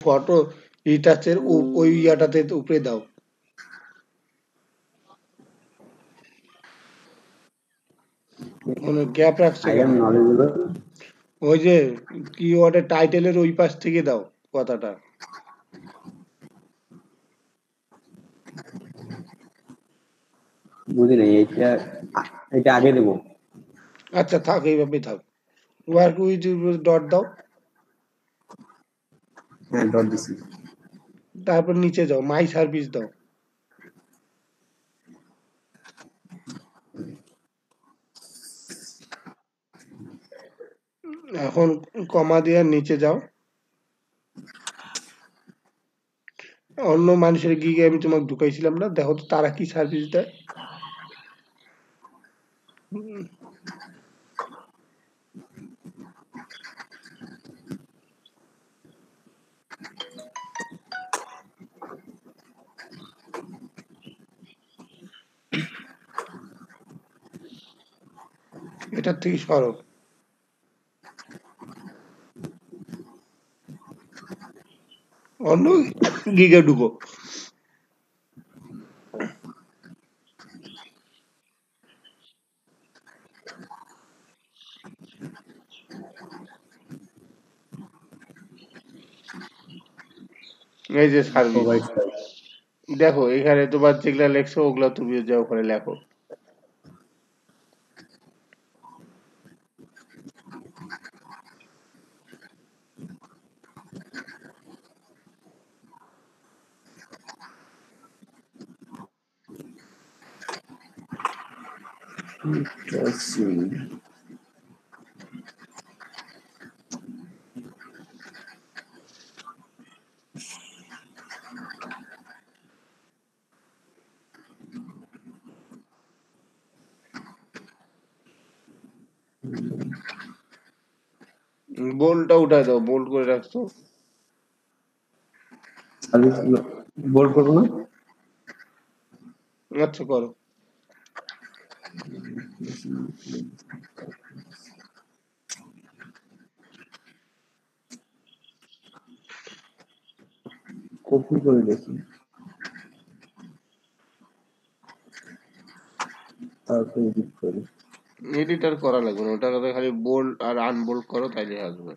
Photo রিটাচের ওই ইয়াটাতে উপরে দাও। মানে গ্যাপ রাখছো আই কেন? Am knowledgeable. ওই যে কিওয়ার্ডের টাইটেলের ওই পাশ থেকে দাও কথাটা। বুঝি নাই, এটা আগে দেবো। আচ্ছা থাক, এইভাবেই থাক। ওয়ার্ক উইথ ডট দাও, হ্যাঁ, ডট দিছি। তারপর নিচে যাও, মাই সার্ভিস দাও। এখন কমা দিয়ে নিচে যাও। অন্য মানুষের গিগে আমি তোমাকে ঢুকাইছিলাম না, দেখো তো তারা কি সার্ভিস দেয়। এটার থেকে সরো, অন্য গিগে ঢুকো। এই যে সার্ভিস, প্রোভাইড। দেখো এখানে তোমার যেগুলা লেখছো ওগুলা তুমি যা ওখানে লেখো। বোল্ডটা উঠায় দাও, বোল্ড করে রাখছো। সার্ভিসগুলো বোল্ড করবো না? আচ্ছা করো। কপি করে দেখি, তারপর এডিট করি। এডিটার করা লাগবে না, ওটা খালি বোল্ড আর আনবোল্ড করো তাইলে আসবে।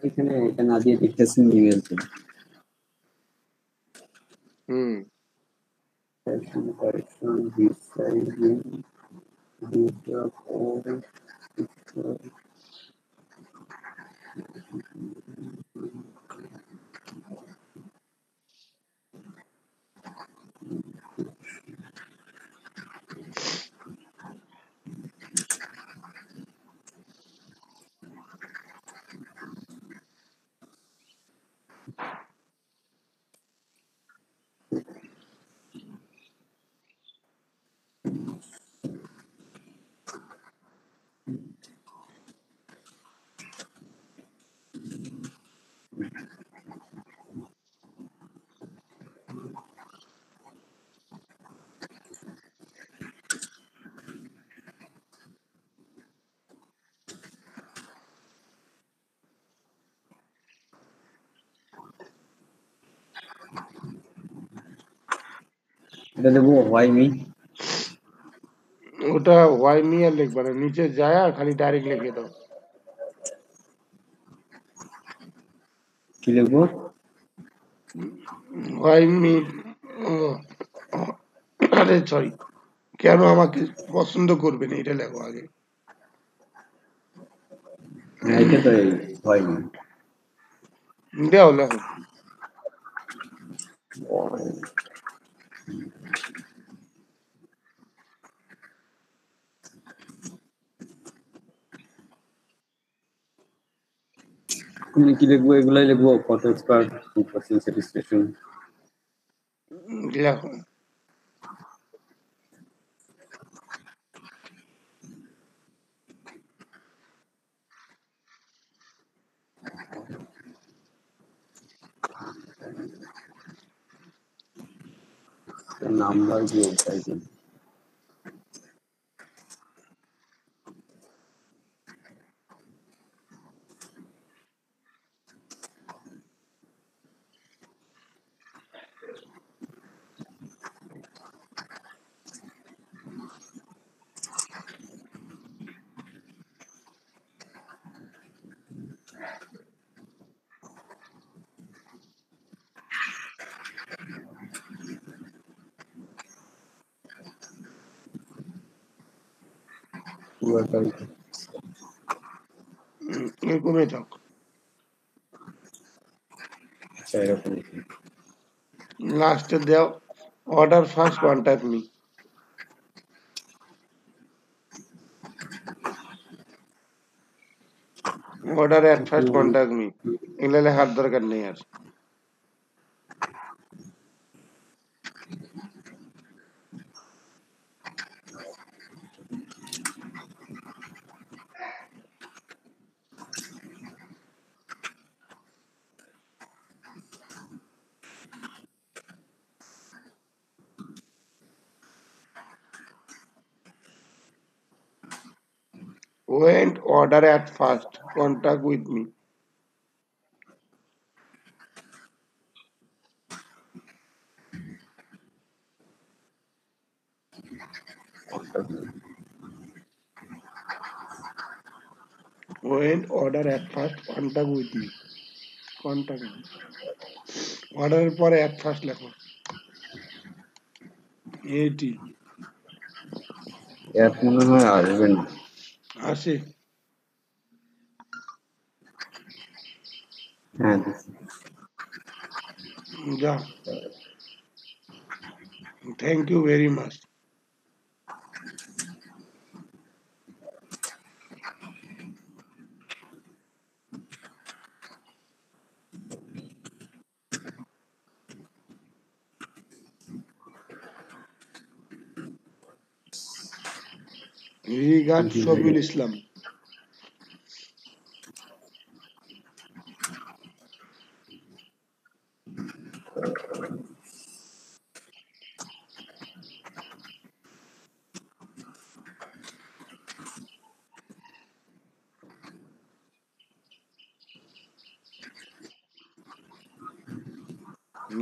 এখানে এটা না দিয়ে দেখতেছেন ইমেল তে। হুম, সেকশন কারেকশন, রিসাইজিং, ডিটা কোড। এটা দেবো হোয়াই মি। ওটা ওয়াই নিয়ে লিখবা না, নিচে যায় খালি ডাইরেক্ট লিখে দাও। কি লিখবো? ওয়াই মি, আরে সরি, কেন আমাকে পছন্দ করবে না এটা লেখো আগে। হ্যাঁ, এটা তো হোয়াই মি। দেও লেখো। তুমি কি লিখবো? এগুলাই লিখবো, কত এক্সপার্ট, 2% স্যাটিসফ্যাকশন। লেখো। নাম্বার দিয়ে চাইছি। এরকমই থাক। আচ্ছা এরকম লাস্টে দেও order first contact me. Order at first contact me, এগুলো লেখার দরকার নেই আর। Went order at first contact with me. Went order at first contact with me. Contact me. অর্ডারের পরে at first লেখো। এটি এত মনে হয় আসবে না। আসে। হ্যাঁ যা, thank you very much. Regard Shafiul Islam.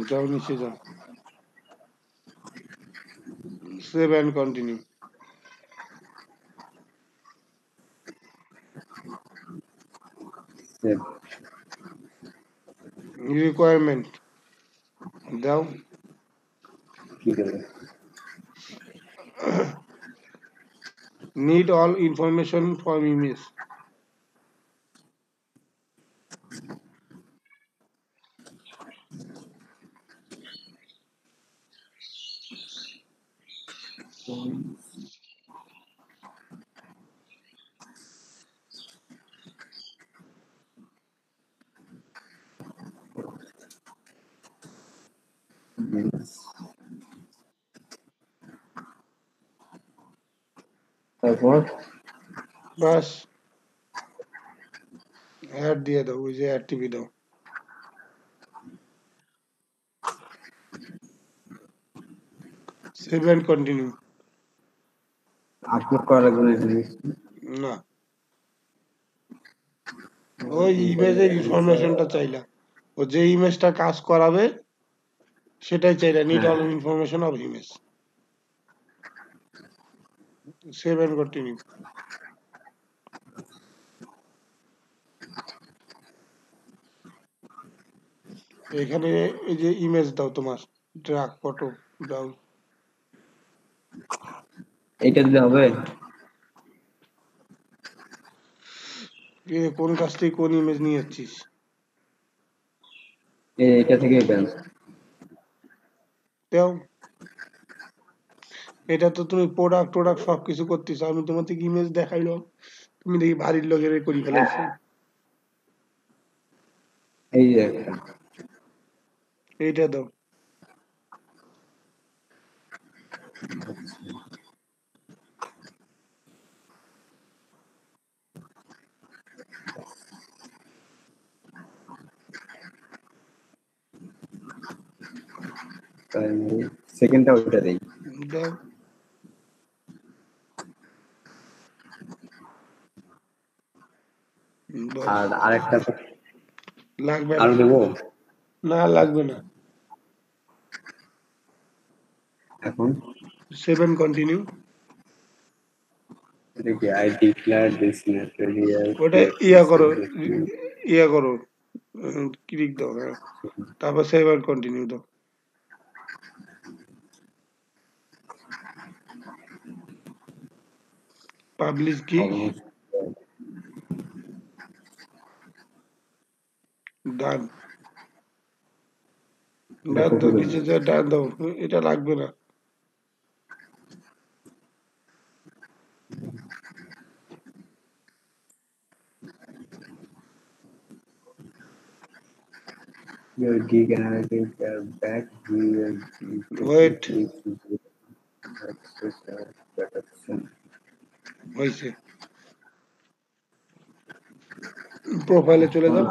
যাও নিচে যাও। Save and continue. রিকোয়ারমেন্ট দাও। ঠিক আছে Need all information from image. তারপর বাস অ্যাড দিয়ে দাও, ওই যে অ্যাড টিভি দাও। Save and continue. আপলোড করা লাগবে না জিনিস না, ওই ইমেজের ইনফরমেশনটা চাইলা, ও যে ইমেজটা কাজ করাবে সেটাই চাইলা। Need all information of image. Save and continue. এখানে এই যে ইমেজ দাও তোমার, ড্রাগ ফটো দাও। এইটা দিলে হবে কোন কাজ থেকে কোন ইমেজ নিয়ে যাচ্ছিস? এইটা থেকে এটা দাও। এটা তো তুমি প্রোডাক্ট টোডাক্ট সবকিছু করতেছো, আমি তোমার থেকে ইমেজ দেখাইলো, তুমি দেখি বাড়ির লোকের করি ফেলাইছো। এই যে একটা এইটা দাও। সেকেন্ডটা ওইটা দেই দাও। বস আর আরেকটা লাগবে না। আরো দেবো না লাগবে না। এখন সেভেন কন্টিনিউ। এটা কি আই ডিক্লেয়ার দিস ম্যাটেরিয়াল ওটা ইয়া করো, ইয়া করো, ক্লিক দাও, হ্যাঁ, তারপর সেভেন কন্টিনিউ দাও। পাবলিশ গিগ ডান ডান দাও, নিচে যা ডান দাও, এটা লাগবে না। Your gig analytics are back. Wait হয়েছে, প্রোফাইলে চলে যাও।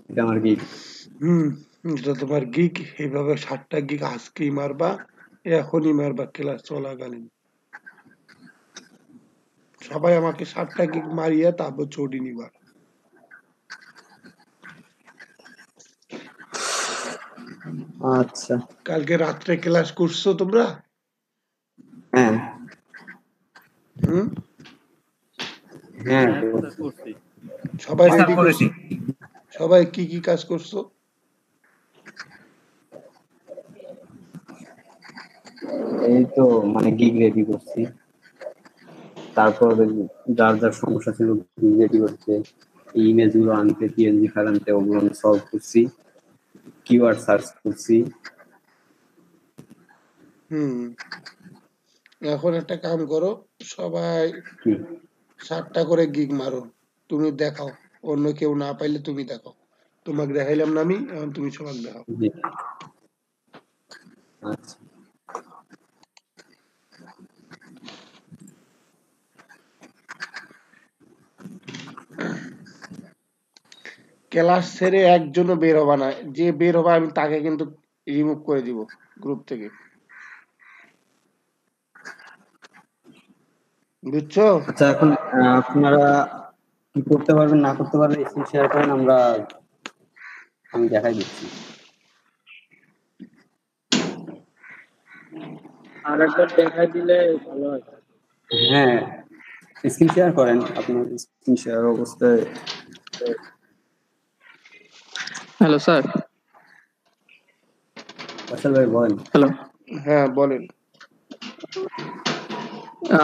এটা আমার গিগ। এটা তোমার গিগ। এইভাবে 7টা গিগ আজকেই মারবা, এখনই মারবা ক্লাস চলাকালীন। সবাই আমাকে 7টা গিগ মারিয়া তারপর ছুটি নিবা। আচ্ছা, কালকে রাত্রে ক্লাস করছো তোমরা? হ্যাঁ হুম, হ্যাঁ করছি। সবাই স্যার রেডি করেছি। করছো? সবাই কি কি কাজ করছো? এই তো মানে গিগ রেডি করছি, তারপর যার যার সমস্যা ছিল গিগ রেডি করতে, ইমেজ গুলো আনতে, পিএনজি ফাইল আনতে, ওগুলো আমি সলভ করছি, কিওয়ার্ড সার্চ করছি। হুম, এখন একটা কাম করো, সবাই কি 7টা করে গিগ মারো। তুমি দেখাও, অন্য কেউ না পাইলে তুমি দেখাও। তোমাকে দেখাইলাম না আমি, এখন তুমি সবাই দেখাও। জি, আচ্ছা ক্লাস ছেড়ে একজনও বের হবা না। যে বের হবা আমি তাকে কিন্তু রিমুভ করে দিব গ্রুপ থেকে, বুঝছো? আচ্ছা। এখন আপনারা কি করতে পারবেন না করতে পারবেন স্ক্রিন শেয়ার করেন, আমি দেখাই দিচ্ছি। আর একবার দেখাই দিলে ভালো হয়। হ্যাঁ, স্ক্রিন শেয়ার করেন, আপনার স্ক্রিন শেয়ার অবস্থায়। Hello sir. ফয়সাল ভাই বলেন। হ্যালো, হ্যাঁ বলেন।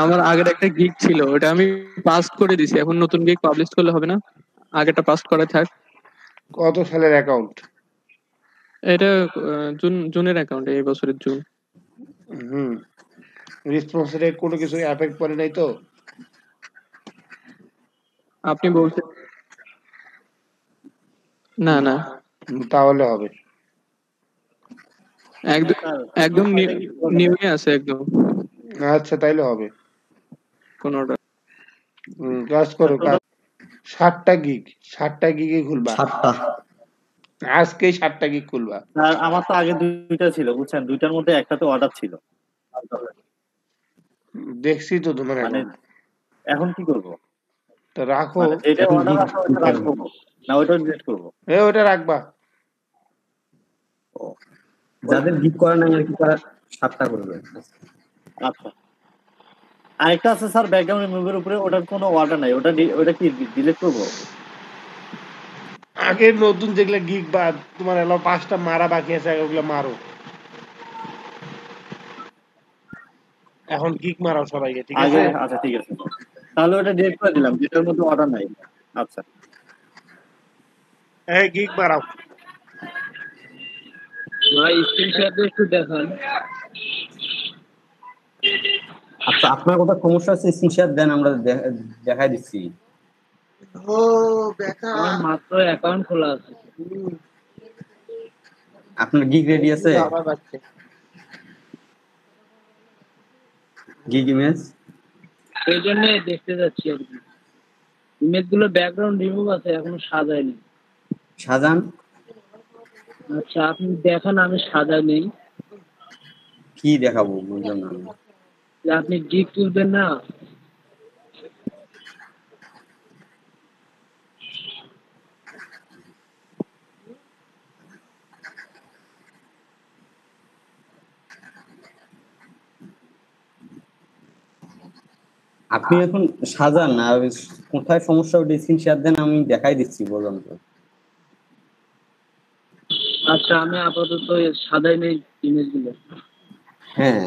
আমার আগের একটা গিগ ছিল, ওটা আমি পাস করে দিছি। এখন নতুন গিগ পাবলিশ করলে হবে না? আগেটা পাস করা থাক। কত সালের অ্যাকাউন্ট? এটা জুনের অ্যাকাউন্ট, এই বছরের জুন। হুম, রেসপন্স রেট কোনো কিছু এফেক্ট পড়ে নাই তো? আপনি বলছেন না না, তাহলে হবে। একদম একদম নিউই আছে একদম আচ্ছা তাইলে হবে। কোনোটা। কাজ করো কাজ। 7টা গিগ, 7টা গিগে খুলবা 7টা। আজকেই, 7টা গিগ খুলবা। স্যার আমার তো আগে 2টা ছিল বুঝছেন, 2টার মধ্যে একটাতে অর্ডার ছিল। দেখছি তো তোমার মানে অ্যাকাউন্ট। এখন কি করব? তো রাখো। মানে যেটা এখন অর্ডার গিগ আছে ওটা রাখবো না ওটা ডিলিট করব? ওটা রাখবা। যাদের গিগ করা নাই আর কি, তারা 7টা করবে। আচ্ছা, আরেকটা আছে স্যার ব্যাকগ্রাউন্ড রিমুভের উপরে, ওটার কোনো অর্ডার নাই, ওটা কি ডিলিট করব? আগে নতুন যেগুলা গিগ বা তোমার এলো 5টা মারা বাকি আছে, ওগুলা মারো। এখন গিগ মারাও সবাইকে, ঠিক আগে আছে? আচ্ছা ঠিক আছে, তাহলে ওটা ডিলিট করে দিলাম যেটার মধ্যে অর্ডার নাই। আচ্ছা এই গিগ মারাও। ভাই স্ক্রিন শেয়ার দিয়ে একটু দেখান। আচ্ছা, আপনার কথা সমস্যা আছে, স্ক্রিন শেয়ার দেন, আমরা দেখাই দিচ্ছি। ও বেটা, আমার মাত্র অ্যাকাউন্ট খোলা আছে। আপনার গিগ রেডি আছে? আবার বাচ্চা। গিগ ইমেজ এই জন্য দেখতে যাচ্ছি আর কি। ইমেজ গুলো ব্যাকগ্রাউন্ড রিমুভ আছে, এখনো সাজাইনি। সাজান। আচ্ছা আপনি দেখান, আমি সাজাই নেই। কি দেখাবো বুঝলাম না আমি। যে আপনি গিগ তুলবেন না? আপনি এখন সাজান না, কোথায় সমস্যা ওটা স্ক্রিন শেয়ার দেন, আমি দেখাই দিচ্ছি, বললাম তো। আচ্ছা আমি আপাতত সাদাই নেই ইমেজগুলো। হ্যাঁ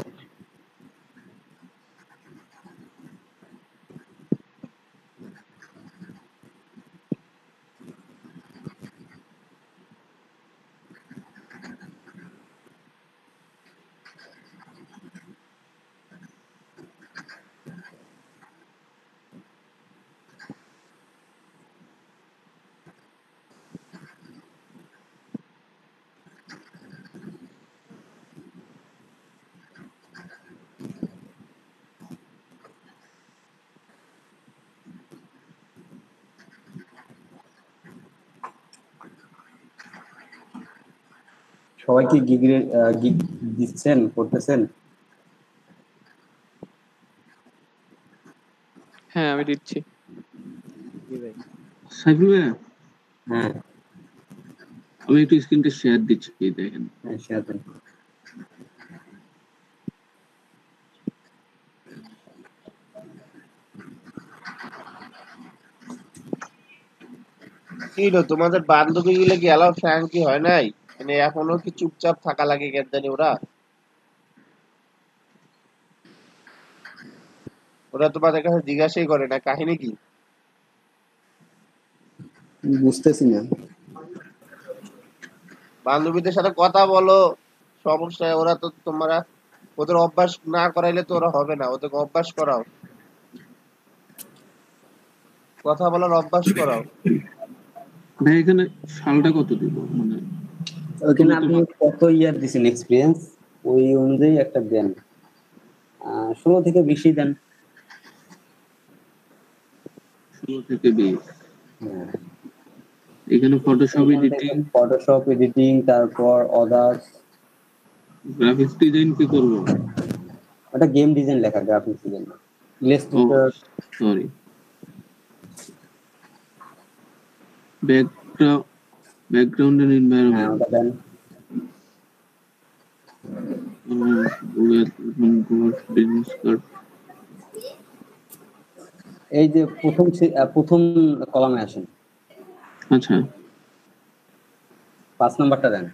সবাই কি গিগ দিচ্ছেন করতেছেন? হ্যাঁ আমি দিচ্ছি। সাইফুল ভাইয়া, হ্যাঁ আমি একটু স্ক্রিনটা শেয়ার দিচ্ছি, দেখেন। হ্যাঁ শেয়ার দেন। কি রে, তোমাদের বান্ধবী গুলো কি এলাও ফ্র্যাঙ্কি হয় নাই? মানে এখনো কি চুপচাপ থাকা লাগে কেন জানি ওরা? ওরা তোমাদের কাছে জিজ্ঞাসাই করে না কাহিনী কি? বুঝতেছি না। বান্ধবীদের সাথে কথা বলো, সমস্যা। ওরা তো তোমরা ওদের অভ্যাস না করাইলে তো ওরা হবে না, ওদেরকে অভ্যাস করাও, কথা বলার অভ্যাস করাও। ভাই এখানে সালটা কত দিব, মানে ওখানে আপনি কত ইয়ার দিচ্ছেন এক্সপিরিয়েন্স, ওই অনুযায়ী একটা দেন। 16 থেকে 20 দেন। 16 থেকে 20। হ্যাঁ এখানে ফটোশপ এডিটিং তারপর আদার্স গ্রাফিক্স ডিজাইন কি করব? ওটা গেম ডিজাইন লেখা, গ্রাফিক্স ডিজাইন না। Illustrator, sorry. ব্যাকগ্রাউন্ড এন্ড হ্যাঁ এনভায়রনমেন্ট, ওটা দেন। Business card. এই যে প্রথম কলামে আসেন। আচ্ছা 5 নাম্বারটা দেন,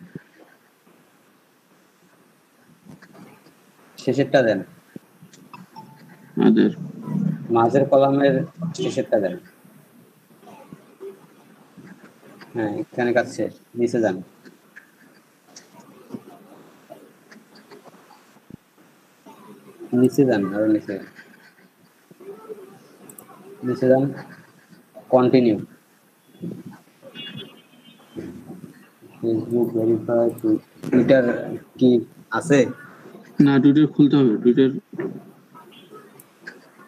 শেষেরটা দেন, মাঝের কলামের শেষেরটা দেন। হ্যাঁ এখানে কাজ শেষ, নিচে যান। নিচে যান, আরো নিচে নিচে যান, কন্টিনিউ। ফেসবুক ভেরিফাই, টুইটার কি আছে? না, টুইটার খুলতে হবে। Twitter,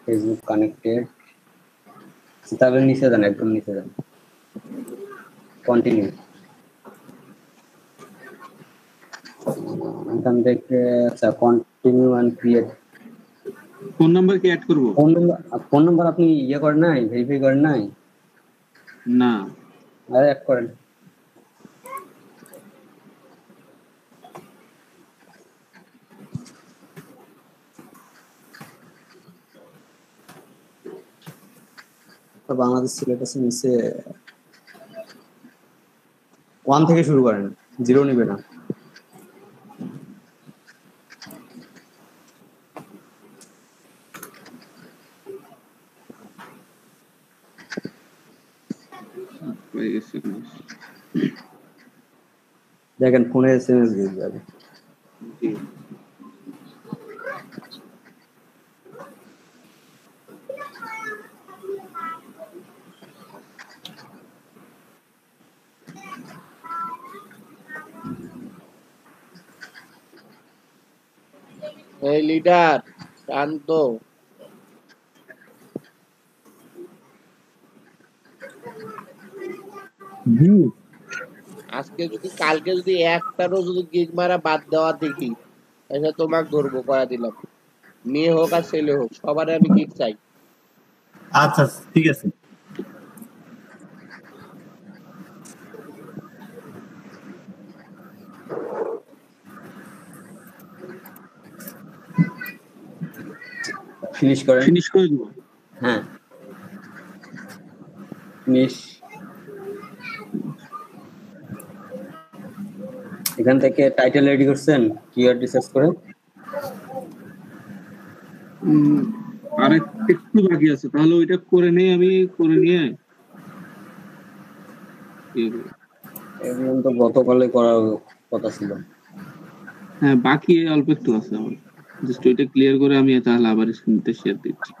Facebook connected. তাহলে নিচে যান, একদম নিচে যান, কন্টিনিউ। এখান থেকে আচ্ছা continue and create. Phone number কি অ্যাড করব? ফোন নাম্বার আপনি ইয়ে করেন নাই, ভেরিফাই করেন নাই? না, আরে অ্যাড করেন। বাংলাদেশ সিলেবাসে নিচে 1 থেকে শুরু করেন, 0 নিবে না। দেখেন ফোনে এসএমএস দিয়ে যাবে। এই লিডার শান্ত, আজকে যদি কালকে যদি একটারও যদি গিগ মারা বাদ দেওয়া দেখি, তাহলে তোমাকে ধরবো, কয়া দিলাম। মেয়ে হোক আর ছেলে হোক, সবার আমি গিগ চাই। আচ্ছা ঠিক আছে। ফিনিশ করে দেবো। হ্যাঁ ফিনিশ। এখান থেকে টাইটেল রেডি করছেন কিওয়ার্ড রিসার্চ করে? আর একটু বাকি আছে, তাহলে ওইটা করে নেই, আমি করে নিয়ে এগুলো তো গতকালে করার কথা ছিল। হ্যাঁ বাকি অল্প একটু আছে আমার, জাস্ট ওইটা ক্লিয়ার করে আমি তাহলে আবার স্ক্রিনতে শেয়ার দিচ্ছি।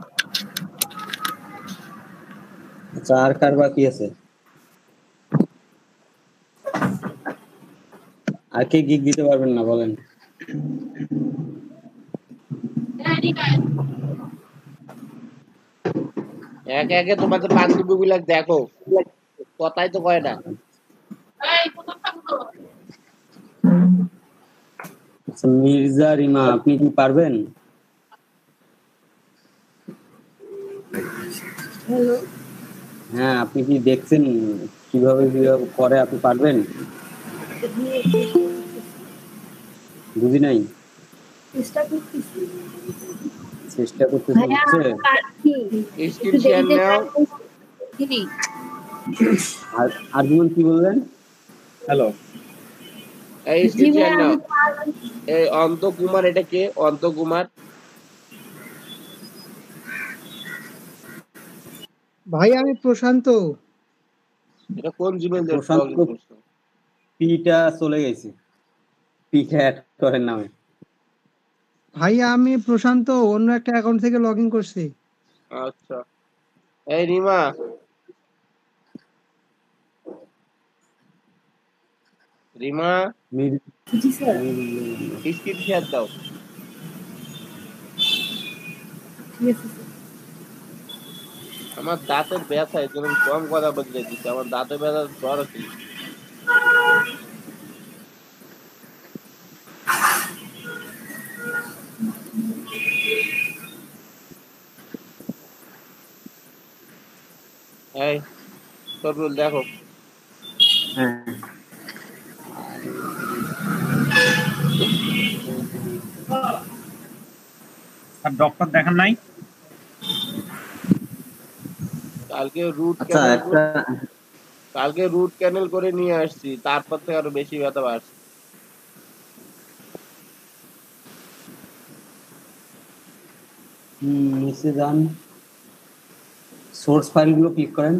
আচ্ছা, আর কার বাকি আছে? আর কে গিগ দিতে পারবেন না বলেন? একে একে তোমাদের বান্ধবী গুলা দেখো, কথাই তো কয় না। আচ্ছা, মির্জা রিমা, আপনি কি পারবেন? হ্যালো, হ্যাঁ, আপনি কি দেখছেন কিভাবে কিভাবে করে, আপনি পারবেন? বুঝি নাই। চেষ্টা করতেছি। চেষ্টা করতেছেন ভাইয়া হচ্ছে? আমি পারছি, স্ক্রিন একটু শেয়ার দেরিতে নাও। try করছি। আর আর্গুমেন্ট কি বললেন? হ্যালো, এই জি স্ক্রিন শেয়ার ভাইয়া নাও। আমি পারছি। এই অন্ত কুমার, এটা কে? অন্ত কুমার ভাই আমি প্রশান্ত। এটা কোন জিমেল দিয়ে প্রশান্ত লগ ইন করছো? পিটা চলে গেছে, পিটা অ্যাড করেন নামে। ভাই আমি প্রশান্ত, অন্য একটা অ্যাকাউন্ট থেকে লগ ইন করছি। আচ্ছা, এই রিমা, রিমা জি স্যার, স্ক্রিন শেয়ার দাও। ঠিক আছে স্যার। আমার দাঁতের ব্যথা, এই জন্য আমি কম কথা বলতে দিচ্ছি। আমার দাঁতের ব্যথা জ্বর আছে। এই তরুল দেখো, হ্যাঁ, আর ডক্টর দেখান নাই? কালকে রুট আচ্ছা ক্যানেল একটা করে নিয়ে আসছি, তারপর থেকে আরো বেশি ব্যথা বাড়ছে। নিচে যান, সোর্স ফাইলগুলো ক্লিক করেন।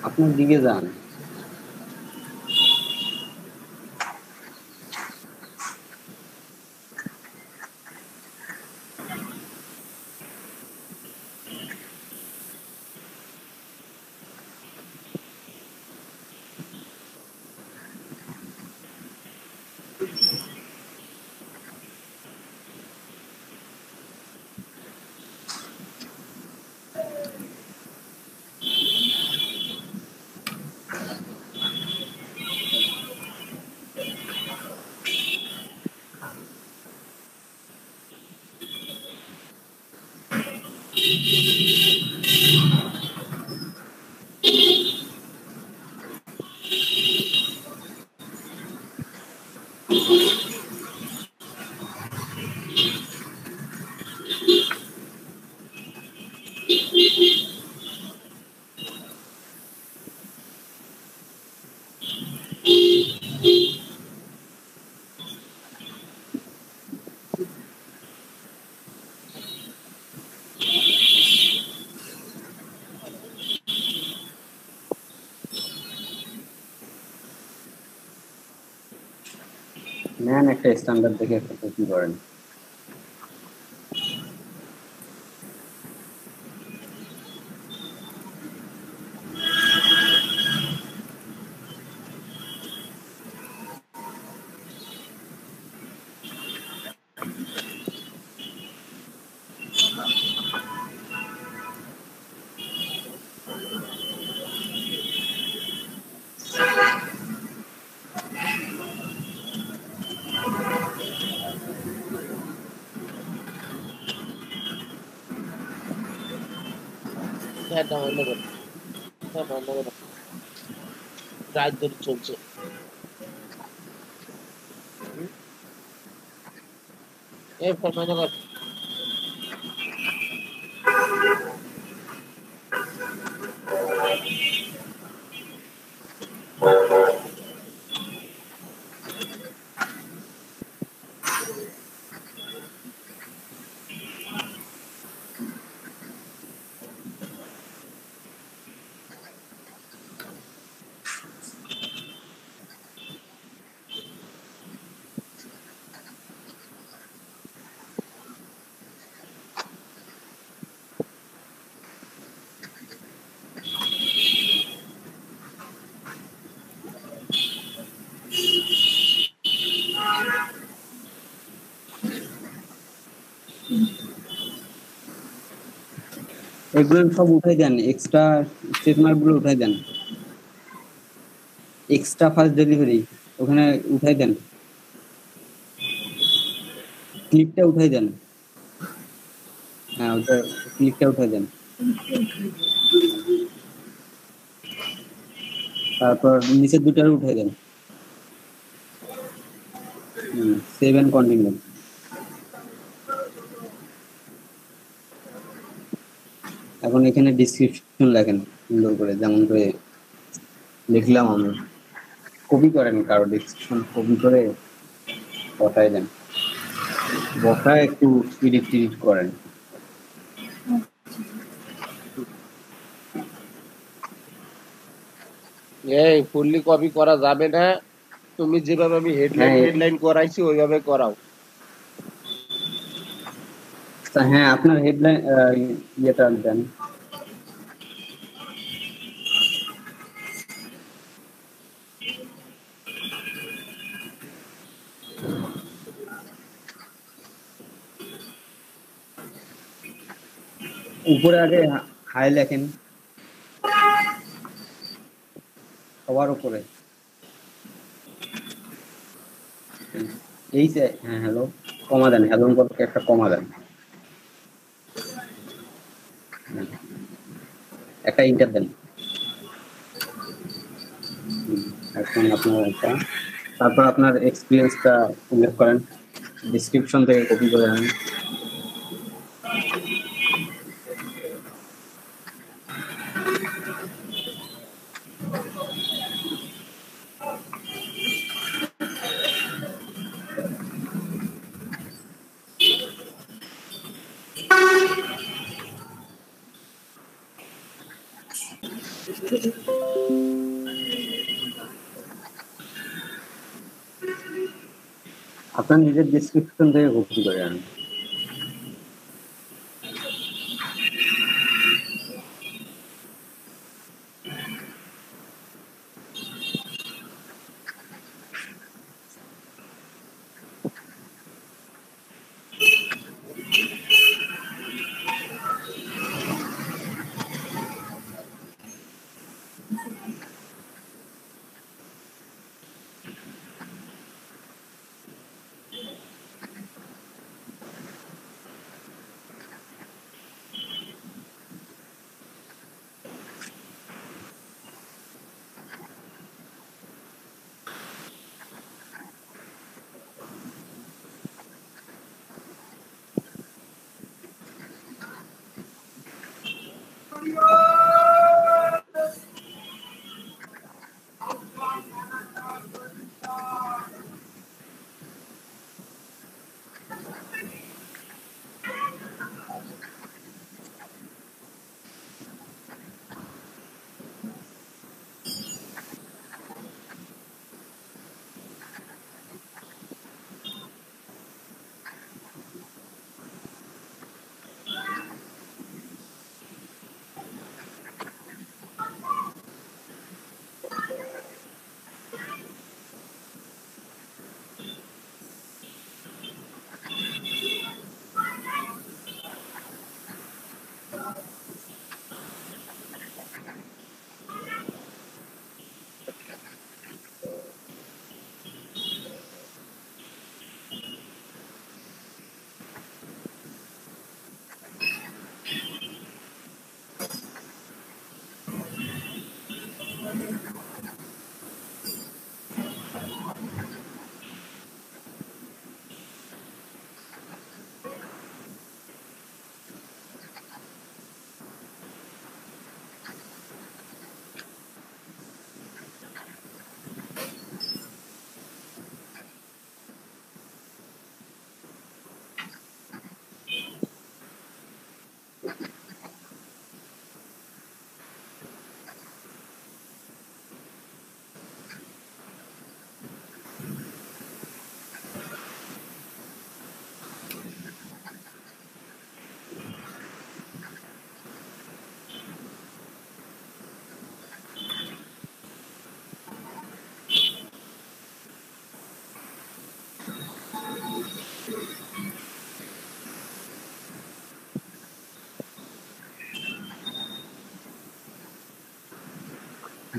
আপনার দিকে যান, নেন একটা স্ট্যান্ডার্ড দেখে একটা কপি করেন। ফ্যানটা বন্ধ করো, ফ্যান বন্ধ করো, রাত ধরে চলছে। হুম? এই ফ্যান বন্ধ কর। এগুলো সব উঠাই দেন, এক্সট্রা স্টেটমেন্ট গুলো উঠাই দেন, এক্সট্রা ফাস্ট ডেলিভারি ওখানে উঠাই দেন, ক্লিকটা উঠাই দেন। হ্যাঁ, ওটা ক্লিকটা উঠাই দেন। তারপর নিচের দুটার উঠাই দেন। Save and continue. এখন এখানে ডিসক্রিপশন লেখেন সুন্দর করে, যেমন করে লিখলাম আমি। কপি করেন, কারো ডিসক্রিপশন কপি করে বসায় দেন, বসায় একটু এডিট টিডিট করেন। এই ফুললি কপি করা যাবে না, তুমি যেভাবে আমি হেডলাইন করাইছি ওইভাবে করাও। হ্যাঁ, আপনার হেডলাইন ইয়েটা দেন। উপরে আগে হাই লেখেন, সবার উপরে। এই যে হ্যাঁ, হ্যালো কমা দেন, হ্যালো পরকে একটা কমা দেন, একটা ইন্টার দেন। এখন আপনার একটা, তারপর আপনার এক্সপিরিয়েন্সটা উল্লেখ করেন, ডিসক্রিপশন থেকে কপি করে আনেন। আপনার নিজের ডিসক্রিপশন থেকে কপি করে আনেন।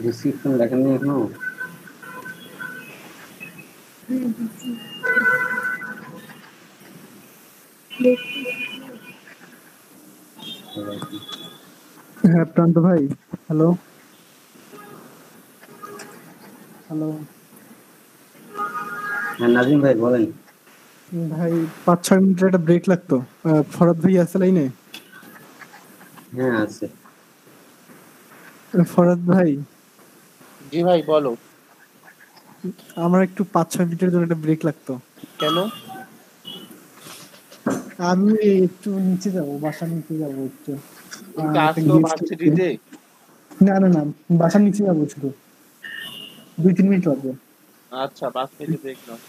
ডিসক্রিপশন দেখেননি এখনো? হ্যাঁ প্রান্ত ভাই, হ্যালো হ্যালো হ্যাঁ নাজিম ভাই বলেন। ভাই, 5-6 মিনিটের একটা ব্রেক লাগতো। ফরাদ ভাই আছে লাইনে? হ্যাঁ আছে। ফরাদ ভাই, জি ভাই বলো। আমার একটু 5-6 মিনিটের জন্য একটা ব্রেক লাগতো। কেন? আমি একটু নিচে যাবো, বাসার নিচে যাবো একটু। তুমি কি একটা আসছো গেস্ট। ভার্সিটিতে? না না না, বাসার নিচে যাবো শুধু, 2-3 মিনিট লাগবে। আচ্ছা 5 মিনিট ব্রেক নাও।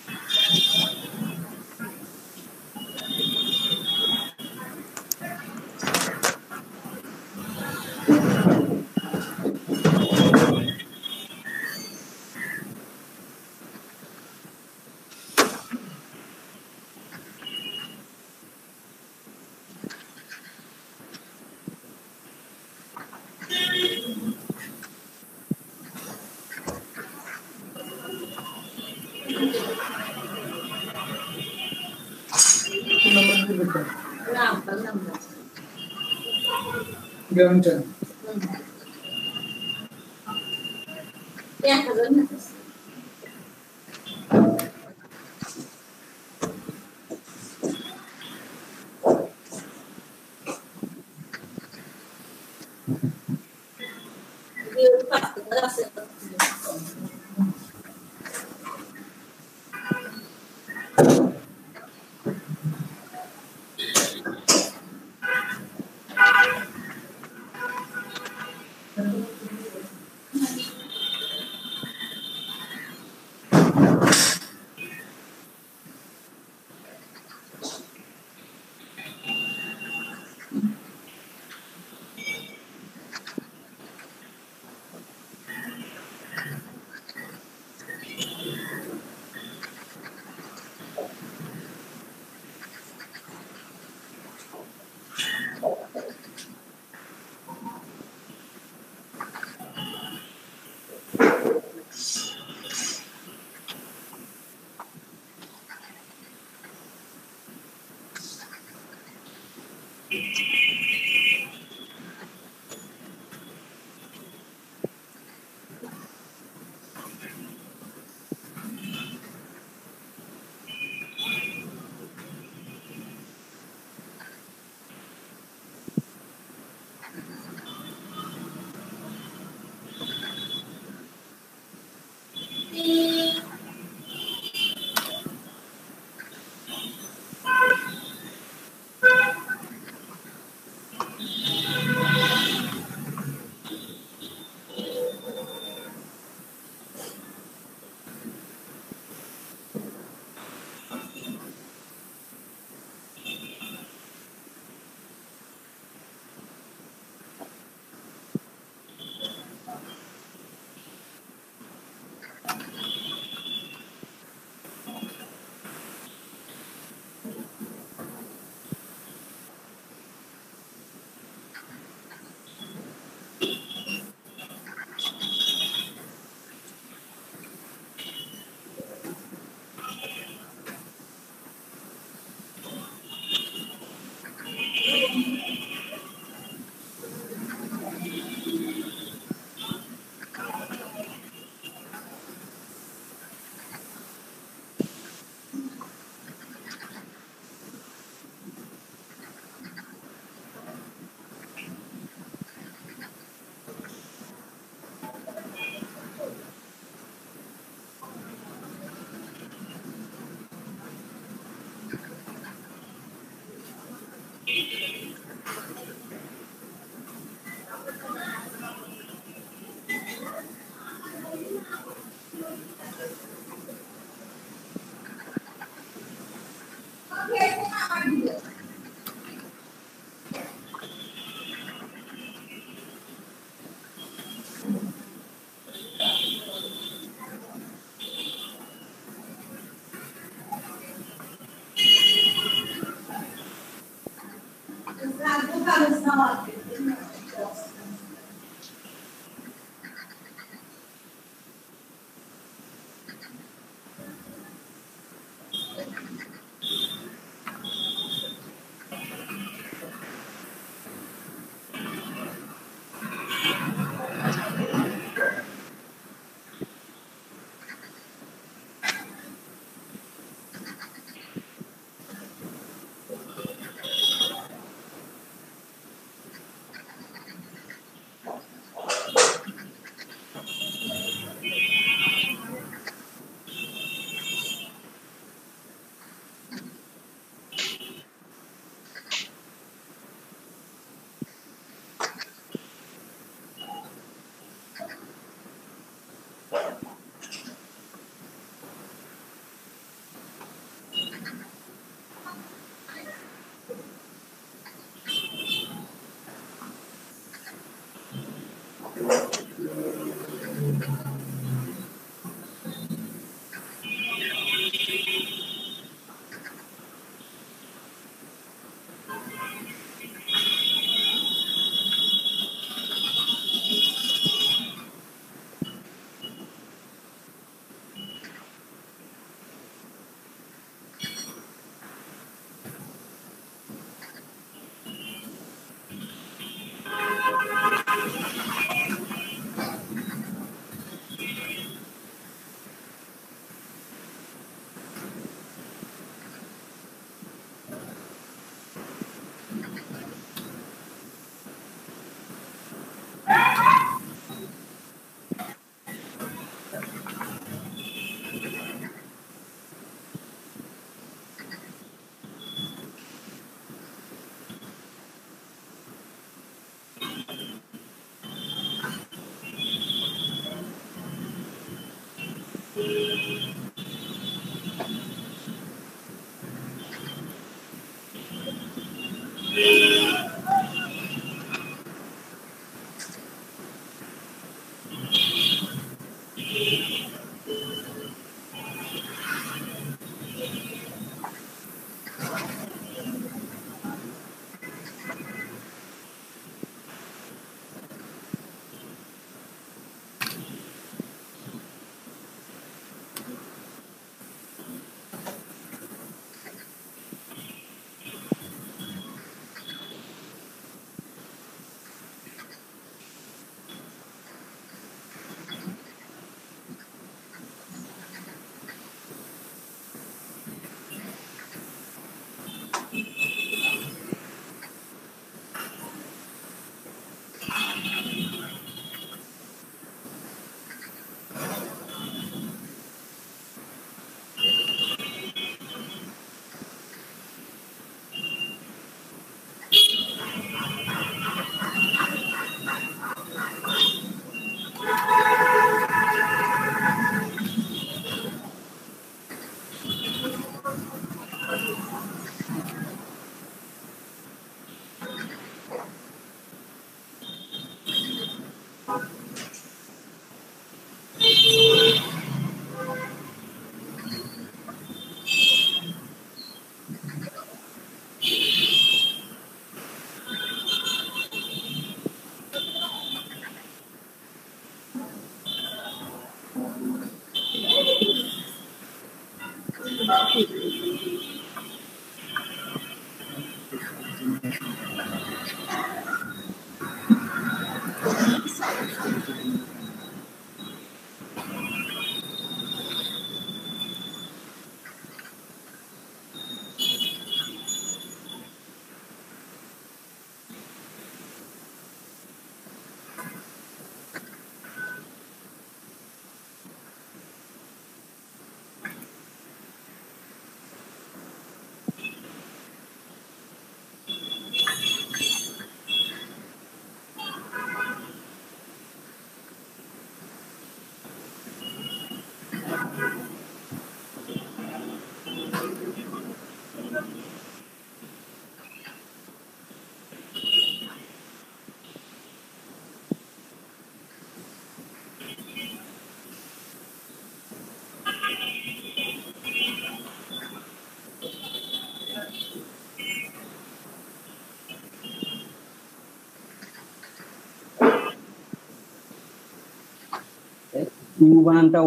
ইউ বানানটা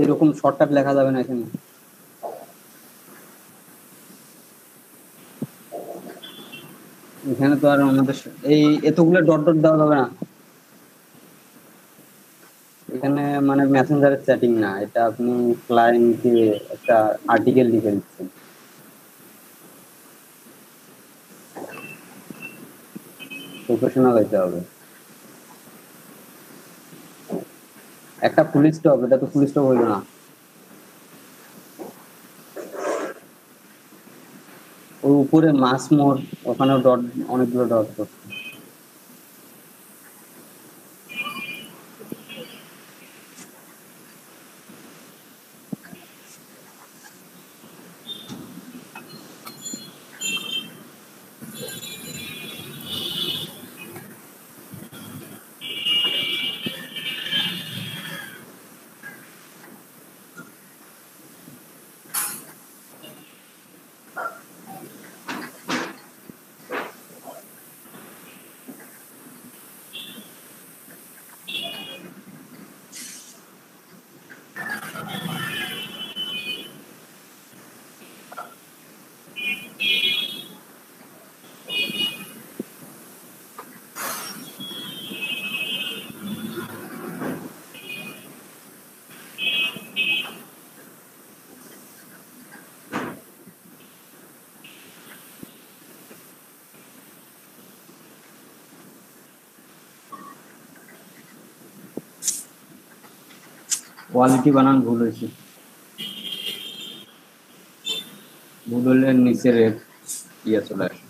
এরকম শর্টকাট লেখা যাবে না এখানে। এখানে তো আর আমাদের এই এতগুলো ডট ডট দেওয়া যাবে না। এখানে মানে মেসেঞ্জারের চ্যাটিং না, এটা আপনি ক্লায়েন্টকে একটা আর্টিকেল লিখে দিচ্ছেন। প্রফেশনাল হইতে হবে। একটা ফুল স্টপ, এটা তো ফুল স্টপ হইল না। ওর উপরে মাস মোর, ওখানেও ডট, অনেকগুলো ডট করছে। কোয়ালিটি বানান ভুল হয়েছে, ভুল হলে নিচে রেট ইয়ে চলে আসে।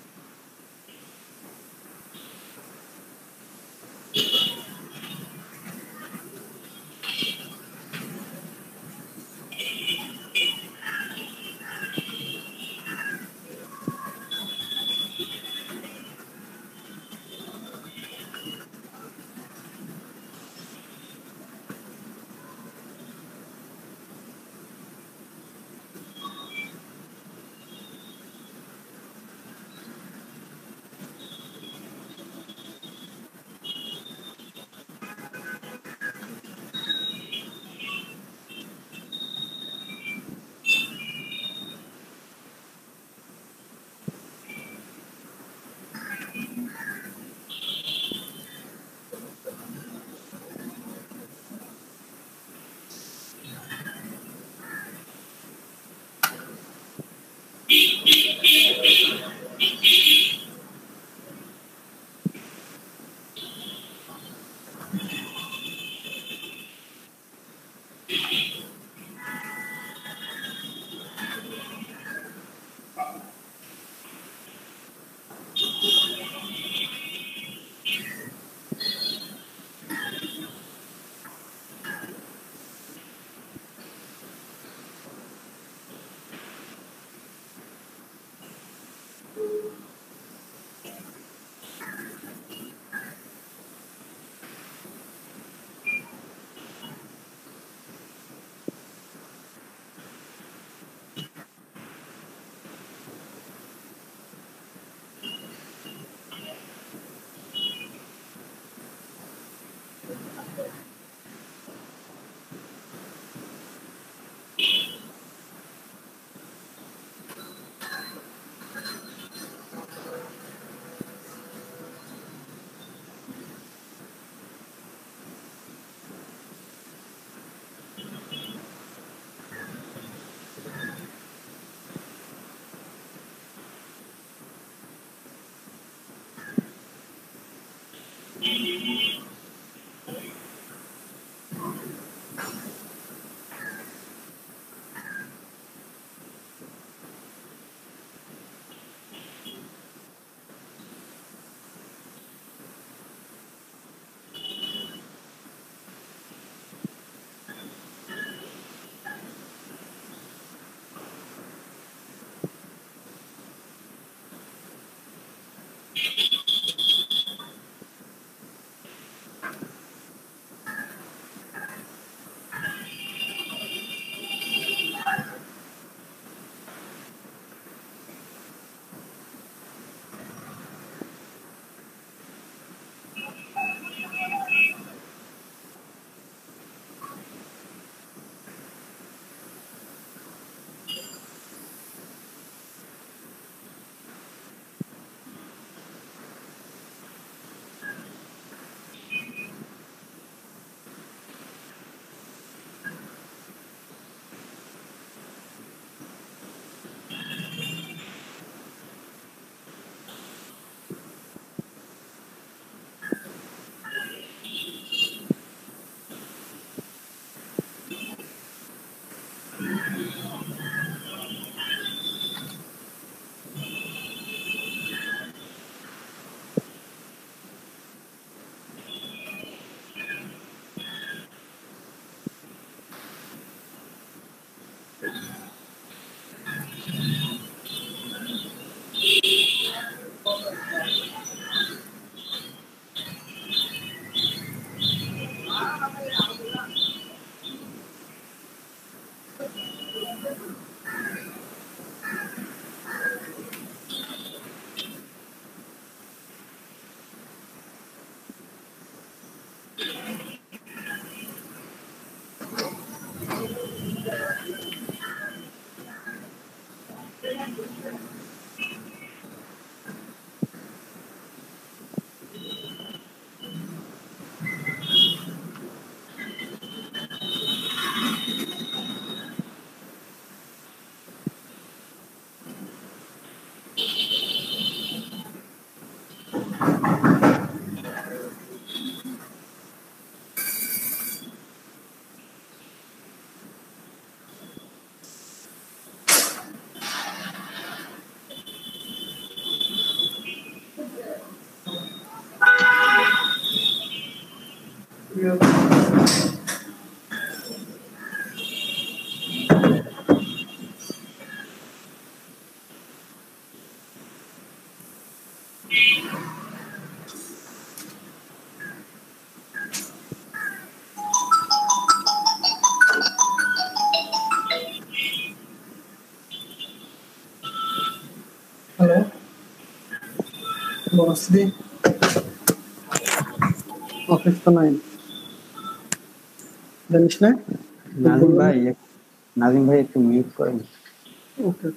হ্যালো বস রে অফিস তো নাই জানিস না নাজিম ভাই একটু মিউট করেন। ওকে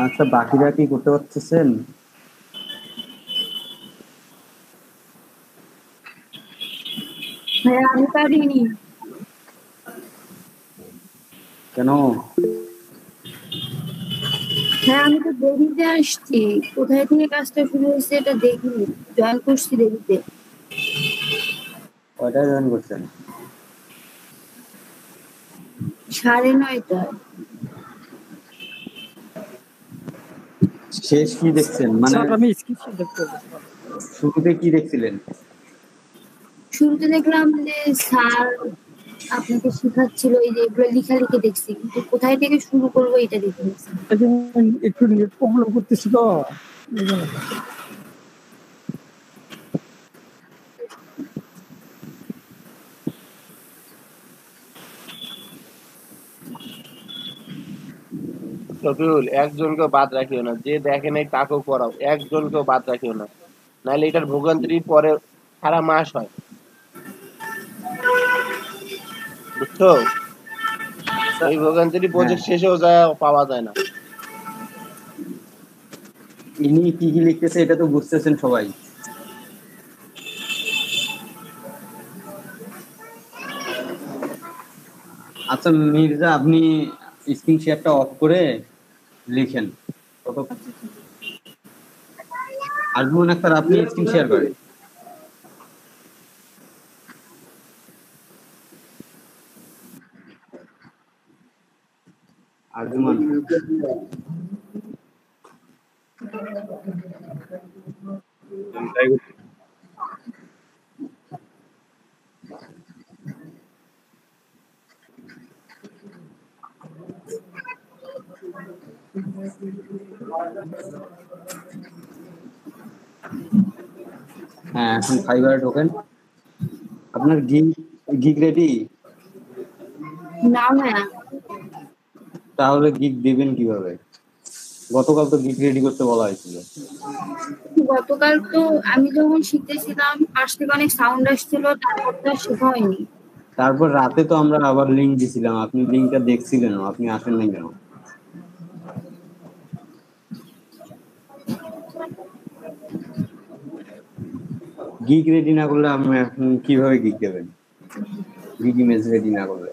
আচ্ছা, বাকিরা কি করতে পারতেছেন? হ্যাঁ আমি পারিনি। কেন? হ্যাঁ আমি তো দেরিতে আসছি, কোথায় থেকে কাজটা শুরু হয়েছে এটা দেখিনি, জয়েন করছি দেরিতে। কয়টায় জয়েন করছেন? 9:30। শেষ কি দেখছেন? মানে আমি স্ক্রিপ্ট দেখতে শুরুতে কি দেখছিলেন? শুরুতে দেখলাম যে স্যার আপনাকে শেখাচ্ছিল, এই যে এগুলো লেখালেখি দেখছি, কিন্তু কোথায় থেকে শুরু করবো এটা দেখে নিচ্ছি। একটু নেট প্রবলেম করতেছি তো শফিউল, একজনকেও বাদ রাখিও না, যে দেখে নাই তাকেও করাও, একজনকেও বাদ রাখিও না, নাহলে এটার ভোগান্তি পরে সারা মাস হয়, বুঝছো? এই ভোগান্তি প্রজেক্ট শেষেও যায় পাওয়া যায় না। ইনি কি কি লিখতেছে এটা তো বুঝতেছেন সবাই। আচ্ছা মির্জা, আপনি স্ক্রিন শেয়ারটা অফ করে লিখেন। আজমুন আক্তার, আপনি স্ক্রিন শেয়ার করেন। আজমুন, হ্যাঁ এখন ফাইবারে ঢোকেন। আপনার গিগ রেডি? না ভাইয়া। তাহলে গিগ দিবেন কিভাবে? গতকাল তো গিগ রেডি করতে বলা হয়েছিল। গতকাল তো আমি যখন শিখতেছিলাম পাশ থেকে অনেক সাউন্ড আসছিল, তারপর তো শেখা হয়নি। তারপর রাতে তো আমরা আবার লিংক দিছিলাম, আপনি লিংকটা দেখছিলেন, আপনি আসেন নাই কেন? গিগ রেডি না করলে আপনি এখন কিভাবে গিগ দেবেন? গিগ ইমেজ রেডি না করলে।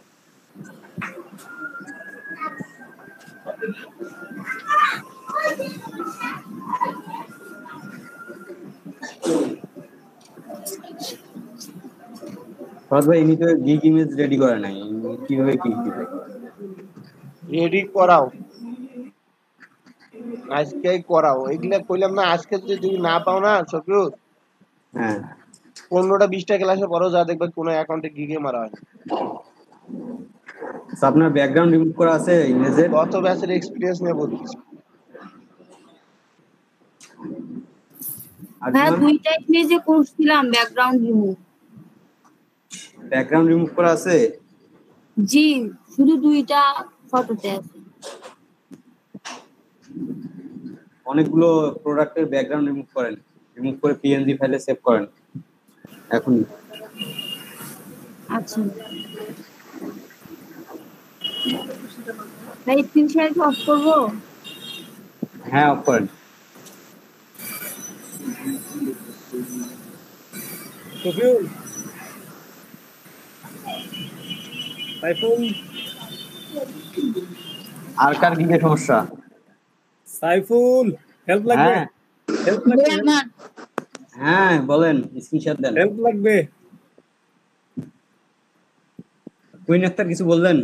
ফরাদ ভাই, ইনি তো গিগ ইমেজ রেডি করে নাই, কিভাবে গিগ দিবে? রেডি করাও, আজকেই করাও। এগুলা কইলাম না, আজকে যদি তুমি না পাও না শফিউল, হ্যাঁ 15টা-20টা ক্লাসের পরেও যা দেখবে কোনো অ্যাকাউন্টে গিগে মারা হয়। আপনার ব্যাকগ্রাউন্ড রিমুভ করা আছে ইমেজের? কত ব্যাচের এক্সপেরিয়েন্স নিয়ে বলতেছি। হ্যাঁ 2টা ইমেজে করছিলাম ব্যাকগ্রাউন্ড রিমুভ। ব্যাকগ্রাউন্ড রিমুভ করা আছে? জি, শুধু 2টা ফটোতে আছে। অনেকগুলো প্রোডাক্টের ব্যাকগ্রাউন্ড রিমুভ করেন, রিমুভ করে পিএনজি ফাইলে সেভ করেন এখন। আচ্ছা ভাই, স্ক্রিন শেয়ার কি অফ করবো? হ্যাঁ অফ করেন। শফিউল, সাইফুল, আর কার গিগে সমস্যা? সাইফুল হেল্প লাগবে? হ্যাঁ হেল্প লাগবে? হ্যাঁ বলেন, স্ক্রিনশট দেন। হেল্প লাগবে? কুইন আক্তার কিছু বললেন?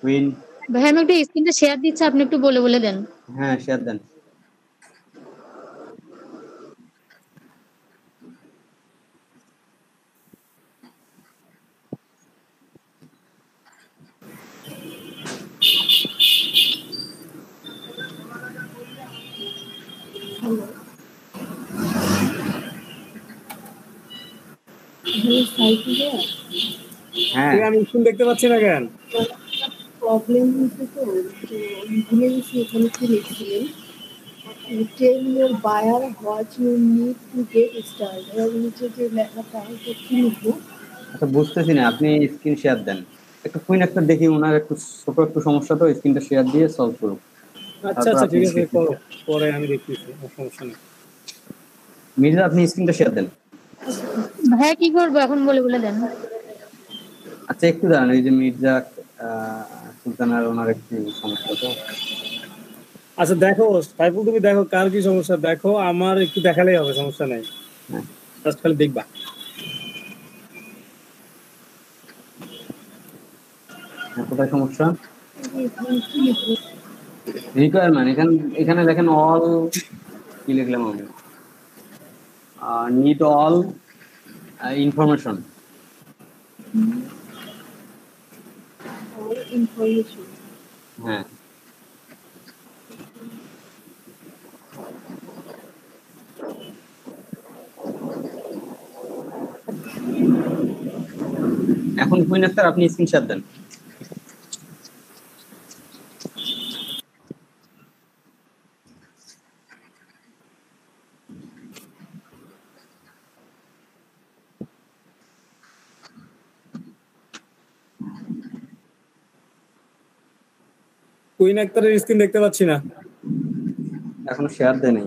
কুইন। ভাই আমি একটু স্ক্রিনটা শেয়ার দিচ্ছি, আপনি একটু বলে বলে দেন। হ্যাঁ শেয়ার দেন। হ্যাঁ আমি স্ক্রিন দেখতে পাচ্ছি না কেন? প্রবলেম হয়েছে তো, ভুলে গেছি এখানে কি লিখছিলেন। Tell your buyer what you need to get started. এর নিচে যে লেখাটা এটা কি লিখবো? আচ্ছা বুঝতেছি না, আপনি স্ক্রিন শেয়ার দেন। একটু কুইন একটা দেখি, ওনার একটু ছোট একটু সমস্যা, তো স্ক্রিনটা শেয়ার দিয়ে সলভ করুন। আচ্ছা আচ্ছা ঠিক আছে, করো, পরে আমি দেখতেছি, সমস্যা নেই। মির্জা আপনি স্ক্রিনটা শেয়ার দেন। ভাই কি করবো এখন বলে বলে দেন। আচ্ছা একটু দাঁড়ান, এই যে মির্জা সুলতানার ওনার একটু সমস্যা তো। আচ্ছা দেখো সাইফুল, তুমি দেখো কার কি সমস্যা, দেখো আমার একটু দেখালেই হবে, সমস্যা নাই, জাস্ট খালি দেখবা। কোথায় সমস্যা? রিকোয়ারমেন্ট এখানে দেখেন অল, কি লিখলাম আমি, নিড অল ইনফরমেশন। হ্যাঁ এখন কুইন আক্তার আপনি স্ক্রিনশট দেন। কুইন আক্তারের স্ক্রিন দেখতে পাচ্ছি না, এখনো শেয়ার দেয় নাই।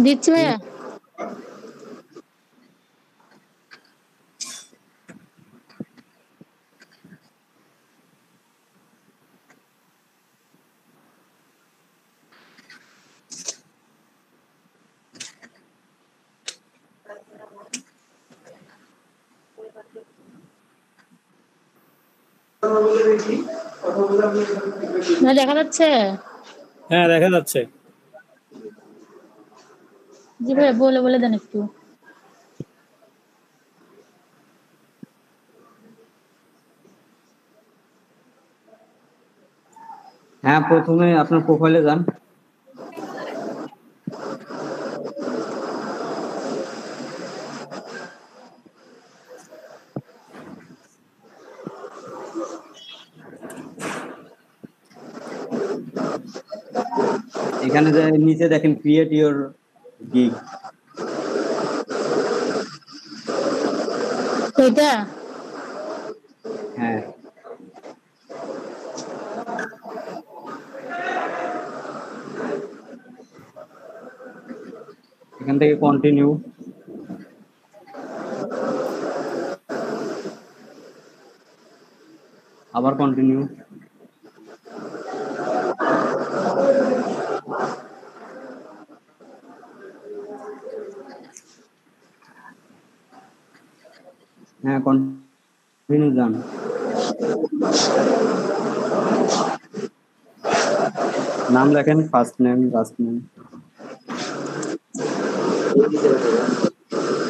দিচ্ছি ভাইয়া। দেখা যাচ্ছে? হ্যাঁ দেখা যাচ্ছে। জি ভাইয়া বলে বলে দেন একটু। হ্যাঁ প্রথমে আপনার প্রোফাইলে যান। এখানে নিচে দেখেন ক্রিয়েট ইওর গিগ। এটা হ্যাঁ এখান থেকে কন্টিনিউ, আবার কন্টিনিউ, হ্যাঁ কন্টিনিউ যান। নাম লেখেন, ফার্স্ট নেম, লাস্ট নেম।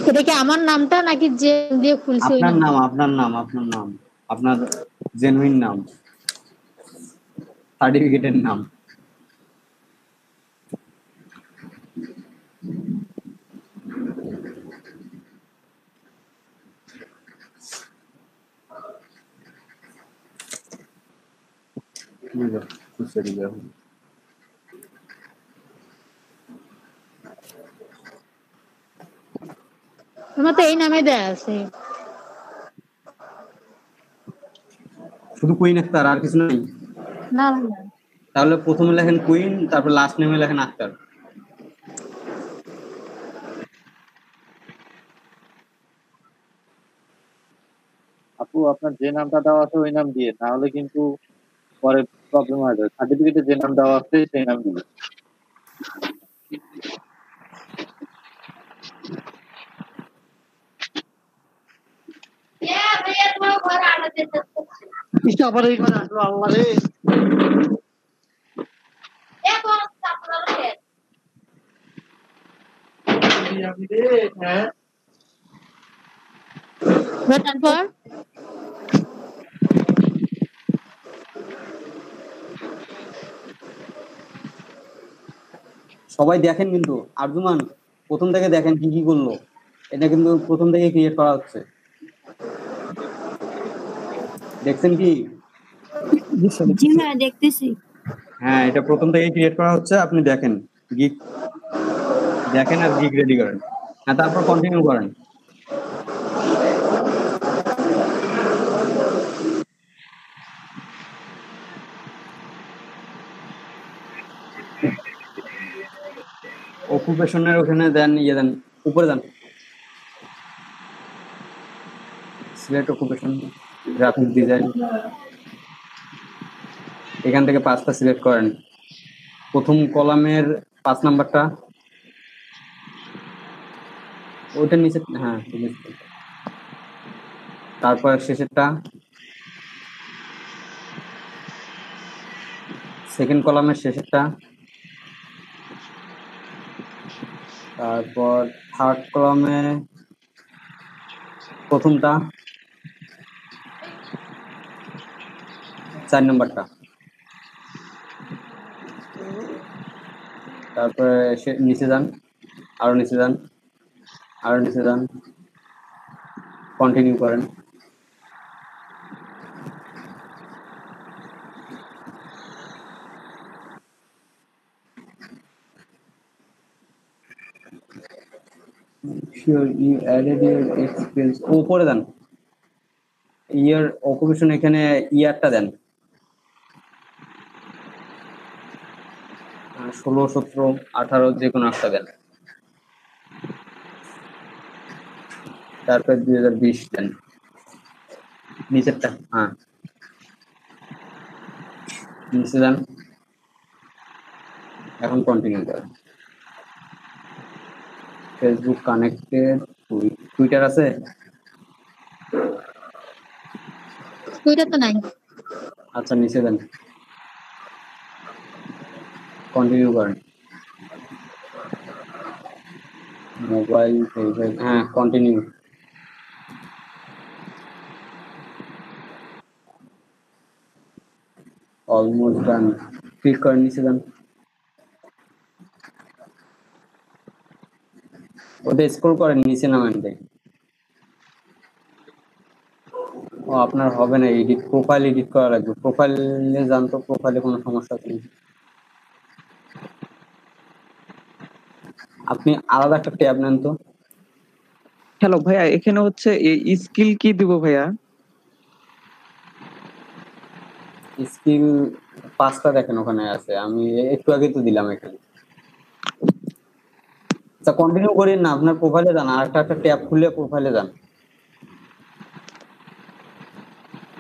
এটা কি আমার নামটা নাকি যে দিয়ে খুলছি ওই আপনার নাম? নাম, আপনার নাম, আপনার নাম, আপনার জেনুইন নাম, সার্টিফিকেটের নাম। আমার তো এই নামে দেয়া আছে। শুধু কুইন আক্তার, আর কিছু নাই? না তাহলে প্রথমে লেখেন কুইন, তারপর লাস্ট নেমে লেখেন আক্তার। আপু আপনার যে নামটা দেওয়া আছে ওই নাম দিয়ে, তাহলে কিন্তু পরে প্রবলেম হয়ে যাবে। সার্টিফিকেটে যে নাম দেওয়া আছে সেই নাম দিয়ে। ভাইয়া তোমার ঘর আলাদা ইচ্ছা আবার এই কথা আসলো আল্লাহ রে। হ্যাঁ তারপর সবাই দেখেন কিন্তু আরজুমান প্রথম থেকে দেখেন কি কি করলো, এটা কিন্তু প্রথম থেকে ক্রিয়েট করা হচ্ছে, দেখছেন কি? জি ভাইয়া দেখতেছি। হ্যাঁ এটা প্রথম থেকে ক্রিয়েট করা হচ্ছে, আপনি দেখেন গিগ দেখেন আর গিগ রেডি করেন, হ্যাঁ তারপর কন্টিনিউ করেন। অকুপেশনের ওখানে দেন, ইয়ে দেন, উপরে দেন, সিলেক্ট অকুপেশন, গ্রাফিক ডিজাইন, এখান থেকে 5টা সিলেক্ট করেন। প্রথম কলামের 5 নাম্বারটা, ওইটার নিচে, হ্যাঁ তারপর শেষেরটা, সেকেন্ড কলামের শেষেরটা, তারপর থার্ড কলামে প্রথমটা, 4 নাম্বারটা, তারপরে নিচে যান, আরো নিচে যান, আরো নিচে যান, কন্টিনিউ করেন। Sure, you added your experience. উপরে দেন, ইয়ার অকুপেশন, এখানে ইয়ারটা দেন, 16, 17, 18 যে কোনো একটা দেন, তারপর 2020 দেন, নিচেরটা, হ্যাঁ নিচে দেন, এখন কন্টিনিউ করেন। ফেসবুক কানেক্টেড, টুইটার আছে? টুইটার তো নাই। আচ্ছা নিচে দেন, কন্টিনিউ করেন। মোবাইল, হ্যাঁ কন্টিনিউ। অলমোস্ট ডান, ক্লিক করেন, নিচে দেন, ওটা স্ক্রল করেন, নিচে নামেন। ও আপনার হবে না, এডিট, প্রোফাইল এডিট করা লাগবে, প্রোফাইলে যান তো, প্রোফাইলে কোনো সমস্যা নেই, আপনি আলাদা একটা ট্যাব নেন তো। হ্যালো ভাইয়া, এখানে হচ্ছে স্কিল কি দিব ভাইয়া? স্কিল 5টা দেখেন ওখানে আছে, আমি একটু আগে তো দিলাম এখানে। আচ্ছা কন্টিনিউ করেন না, আপনার প্রোফাইলে যান, আর একটা ট্যাব খুলে প্রোফাইলে যান,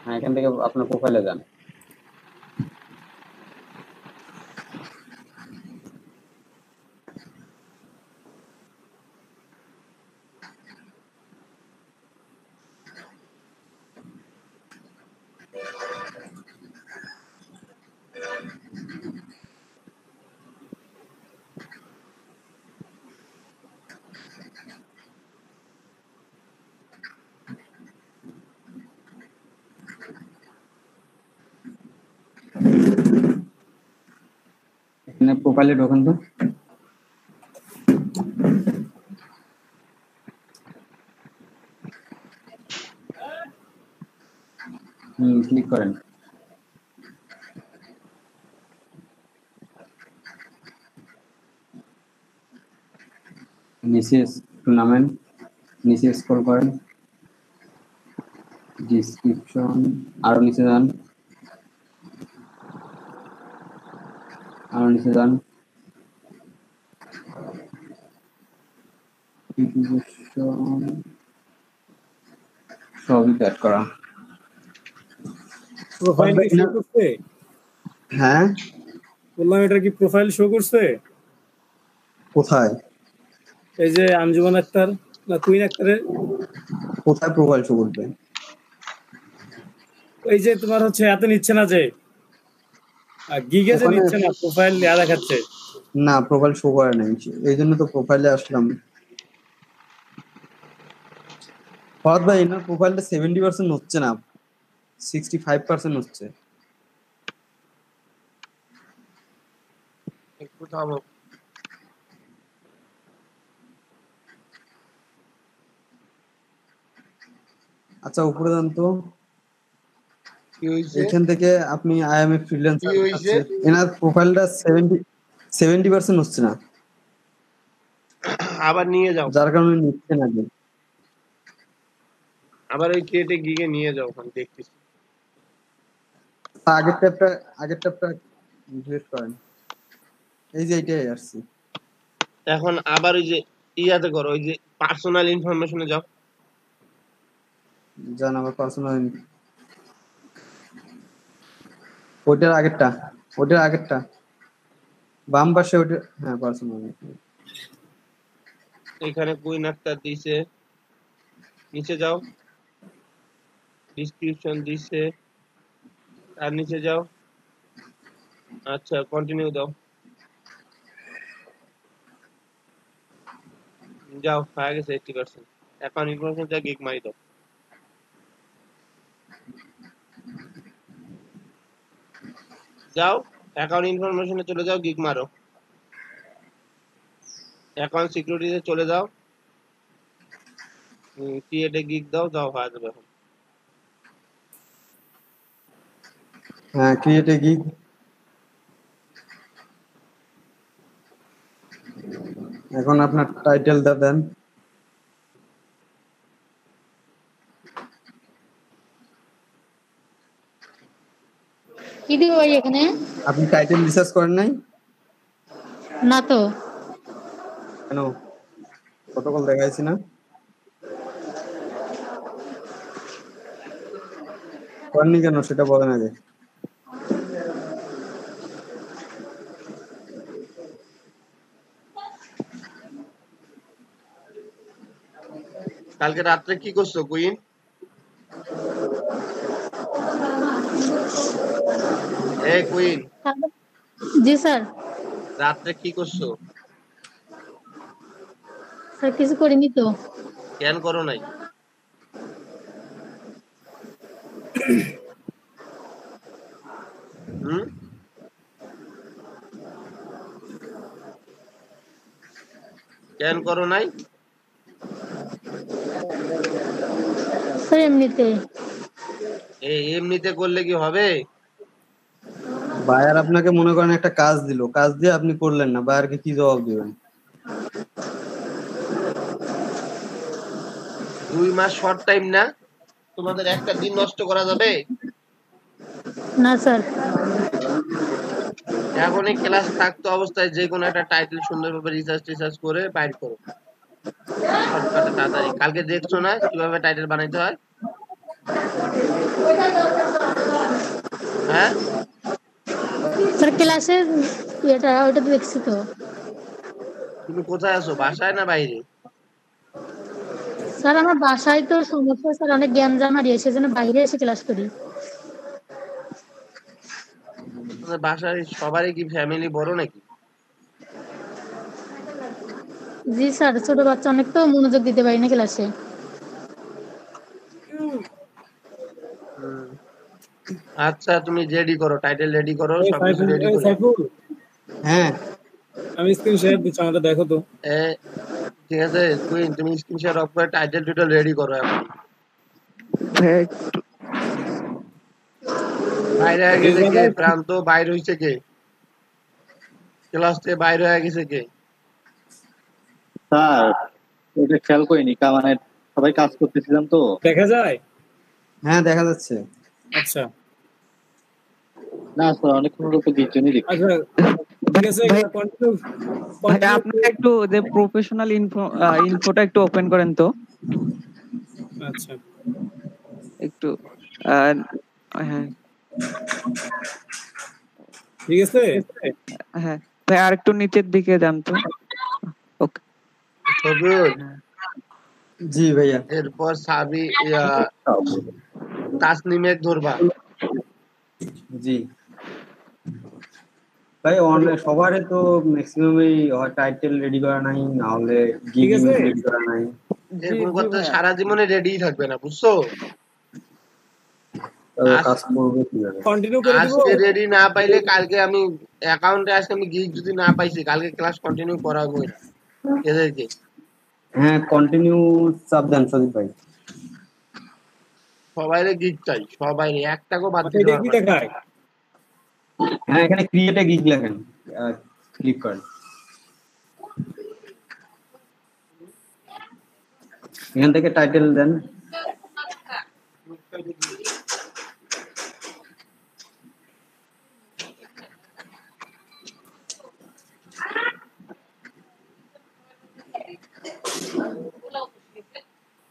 হ্যাঁ এখান থেকে আপনার প্রোফাইলে যান। এখানে প্রোফাইলে ঢোকেন তো, ক্লিক করেন, নিচে একটু নামেন, নিচে স্ক্রল করেন, ডিসক্রিপশন, আরো নিচে যান, আরো নিচে যান, সবই অ্যাড করা। প্রোফাইল কি শো করছে? হ্যাঁ বললাম এটা কি প্রোফাইল শো করছে? কোথায়? এই যে আঞ্জুমান আক্তার না কুইন আক্তারের কোথায় প্রোফাইল শো করবে? ওই যে তোমার হচ্ছে এত নিচ্ছে না যে গিগে যে ওখানে নিচ্ছে না, প্রোফাইল দেখাচ্ছে। না, প্রোফাইল শো করে নাই, এই জন্য তো প্রোফাইলে আসলাম। ফরহাদ ভাই, এনার প্রোফাইলটা 70% হচ্ছে না, 65% হচ্ছে। একটু থামো। আচ্ছা, উপরে যান তো। কি হইছে? এখান থেকে আপনি আইএমএ কি ফ্রিল্যান্সার হইছে? আছে, এনার প্রোফাইলটা 70% হচ্ছে না, আবার নিয়ে যাও, যার কারণে নিচ্ছে না। আবার ওই ক্রিয়েটে গিগে নিয়ে যাও, ওখানে দেখতেছি। আগের ট্যাবটা ডিলিট করেন, এই যে এইটাই আসছে। এখন আবার ওই যে ইয়াতে করো, ওই যে পার্সোনাল ইনফরমেশনে যাও। জান আমার পার্সোনাল, ওটার আগেরটা বাম পাশে, ওটা হ্যাঁ পার্সোনাল। এখানে কুইন আক্তার দিছে, নিচে যাও, ডিসক্রিপশন দিছে, আর নিচে যাও। আচ্ছা, কন্টিনিউ দাও, যাও, হয়ে গেছে 80%। এখন ইনফরমেশন যা গিগ মারি দাও। যাও, অ্যাকাউন্ট ইনফরমেশনে চলে যাও, গিগ মারো। অ্যাকাউন্ট সিকিউরিটিতে চলে যাও, ক্রিয়েটে গিগ দাও, যাও, হয়ে যাবে। এখন হ্যাঁ, ক্রিয়েটে গিগ। এখন আপনার টাইটেলটা দেন। কি দিব ভাই এখানে? আপনি টাইটেল রিসার্চ করেন নাই? না তো। কেন, প্রটোকল দেখাইছি না? করেননি কেন সেটা বলেন আগে। কালকে রাত্রে কি করছো কুইন? এই কুইন, জি স্যার। রাত্রে কি করছো? স্যার কিছু করিনি তো। কেন করো নাই? কেন করো নাই? স্যার এমনিতে। এমনিতে করলে কি হবে? বায়ার আপনাকে মনে করেন একটা কাজ দিল, কাজ দিয়ে আপনি করলেন না, বায়ারকে কি জবাব দিবেন? 2 মাস শর্ট টাইম না? তোমাদের একটা দিন নষ্ট করা যাবে? না স্যার। এখন এই ক্লাস থাকতো অবস্থায় যে কোনো একটা টাইটেল সুন্দরভাবে রিসার্চ করে বাইর করো, শর্টকাটে তাড়াতাড়ি। কালকে দেখছো না কিভাবে টাইটেল বানাইতে হয়? হ্যাঁ স্যার ক্লাসে ওটা দেখছি তো। তুমি কোথায় আছো, বাসায় না বাইরে? স্যার আমার বাসায় তো সমস্যা, স্যার অনেক গ্যাঞ্জাম আর সেজন্য বাইরে এসে ক্লাস করি। তোমাদের বাসায় সবারই কি ফ্যামিলি বড় নাকি? জি স্যার, ছোট বাচ্চা অনেক, তো মনোযোগ দিতে পারি না ক্লাসে। আচ্ছা, তুমি রেডি করো, টাইটেল রেডি করো, সবকিছু রেডি করো। হ্যাঁ, আমি স্ক্রিন শেয়ার দিচ্ছি, আমাদের দেখো তো। ঠিক আছে কুইন, তুমি স্ক্রিন শেয়ার অফ করে টাইটেল টোটাল রেডি করো। এখন বাইরে হয়ে গেছে কে? প্রান্ত বাইরে হইছে কে? ক্লাস থেকে বাইরে হয়ে গেছে কে? স্যার ওটা খেয়াল করিনি, মানে সবাই কাজ করতেছিলাম তো। দেখা যায়? হ্যাঁ দেখা যাচ্ছে। আচ্ছা না স্যার, অনেকক্ষণ তো দুজনই দেখি। আচ্ছা ঠিক আছে, ভাই আপনি একটু যে প্রফেশনাল ইনফোটা একটু ওপেন করেন তো। আচ্ছা একটু হ্যাঁ ঠিক আছে। হ্যাঁ ভাই, আর একটু নিচের দিকে যান তো। ওকে সবুজ। জি ভাইয়া। এরপর সাবি তাসনিমের ধরবা। জি ভাই, অনেক সবারই তো ম্যাক্সিমামই টাইটেল রেডি করা নাই, না হলে গিগ ইমেজ রেডি করা নাই। এরকম করতে সারা জীবনে রেডি থাকবে না, বুঝছো? কাজ করবে কিভাবে? কন্টিনিউ করে দিব। আজকে রেডি না পাইলে কালকে আমি অ্যাকাউন্টে আজকে আমি গিগ যদি না পাইছি কালকে ক্লাস কন্টিনিউ করাবোই না এদেরকে। হ্যাঁ, কন্টিনিউ চাপ দেন সদীপ ভাই। সবাইরে গিগ চাই, সবাইরে একটাকেও বাদ দিতে এটা পারবো কি না। দেখায়? হ্যাঁ, এখানে ক্রিয়েট এ গিগ লেখেন, ক্লিক করেন। এখান থেকে টাইটেল দেন।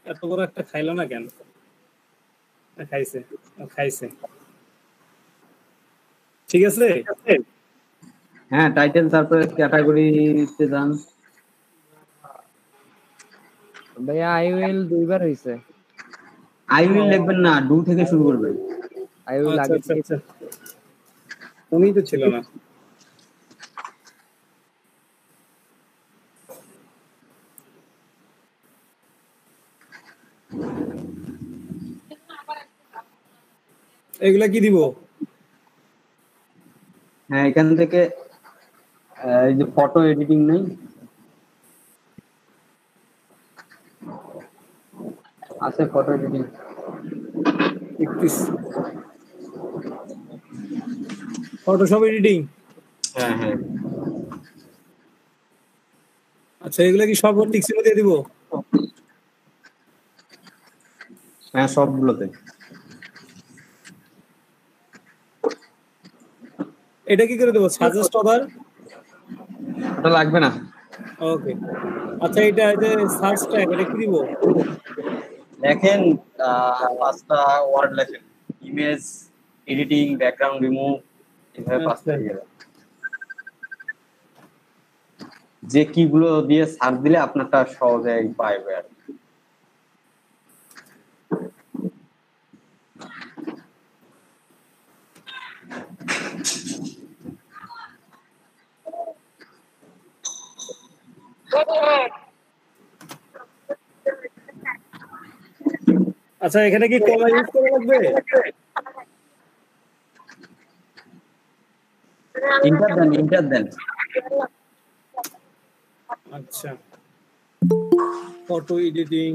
এত বড় একটা খাইলো না কেন? খাইছে, খাইছে। ঠিক আছে। হ্যাঁ, টাইটেল, তারপরে ক্যাটাগরিতে যান। ভাইয়া আই উইল 2 বার হইছে। আই উইল লিখবেন না, ডু থেকে শুরু করবেন। আই উইল আচ্ছা আগে আচ্ছা আচ্ছা, উনি তো ছিল না। এগুলা কি দিব? হ্যাঁ, এখান থেকে এই যে ফটো এডিটিং নেই, আছে ফটো এডিটিং। Photoshop editing. হ্যাঁ হ্যাঁ। আচ্ছা, এগুলা কি সব টিক্সিমে দিয়ে দিব? হ্যাঁ, সবগুলোতে। এটা কি করে দেবো? Suggest other? ওটা লাগবে না। ওকে। আচ্ছা, এটা যে সার্চ ট্যাগ, এটা কি দিব? লেখেন 5টা ওয়ার্ড লেখেন, ইমেজ এডিটিং, ব্যাকগ্রাউন্ড রিমুভ, এভাবে 5টা দিয়ে দেন। যে কিগুলো দিয়ে সার্চ দিলে আপনারটা সহজে পাইবে আর কি। আচ্ছা, এখানে কি কমা ইউজ করা লাগবে? ইন্টার দেন। আচ্ছা, ফটো এডিটিং।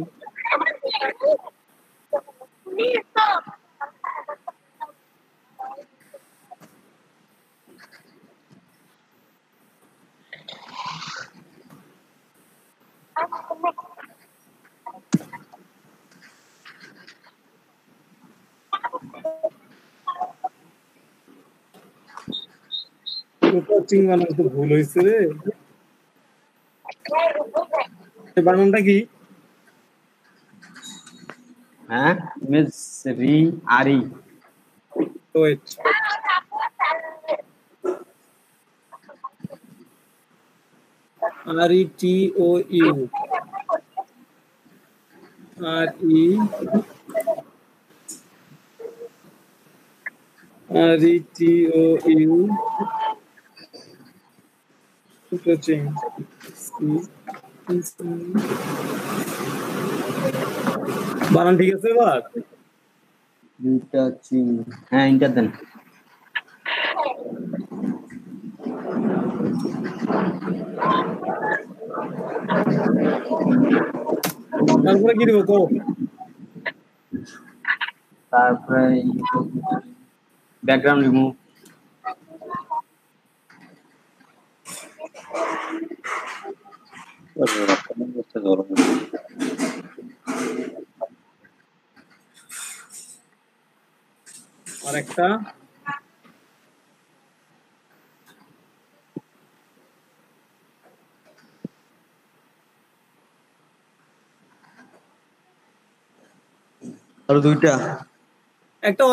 কোচিং বানানো তো ভুল হয়েছে রে। বানানটা কি? হ্যাঁ, ইমেজ রি আরি। Wait, R E T O U, R E T O U, coaching. বানান ঠিক আছে এবার? হ্যাঁ, ইন্টার দেন। তারপরে কি দিব কো? তারপরে ব্যাকগ্রাউন্ড রিমুভ। আরেকটা আর দুইটা, একটা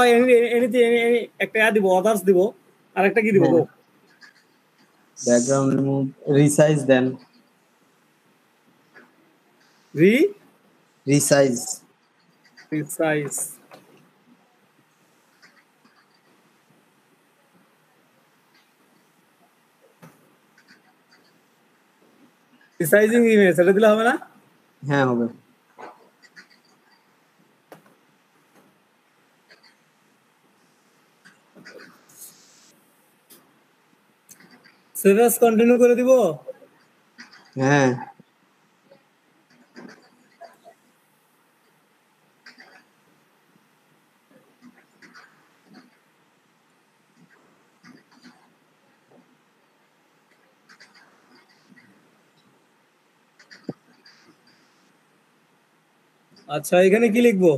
একটা দিব, আদার্স দিব, আর একটা কি দিব গো? ব্যাকগ্রাউন্ড রিমুভ, রিসাইজ দেন। রিসাইজ। সাইজিং ইমেজ এটা দিলে হবে না? হ্যাঁ হবে। সেভ অ্যাজ কন্টিনিউ করে দিব। হ্যাঁ আচ্ছা এখানে কি লিখবো?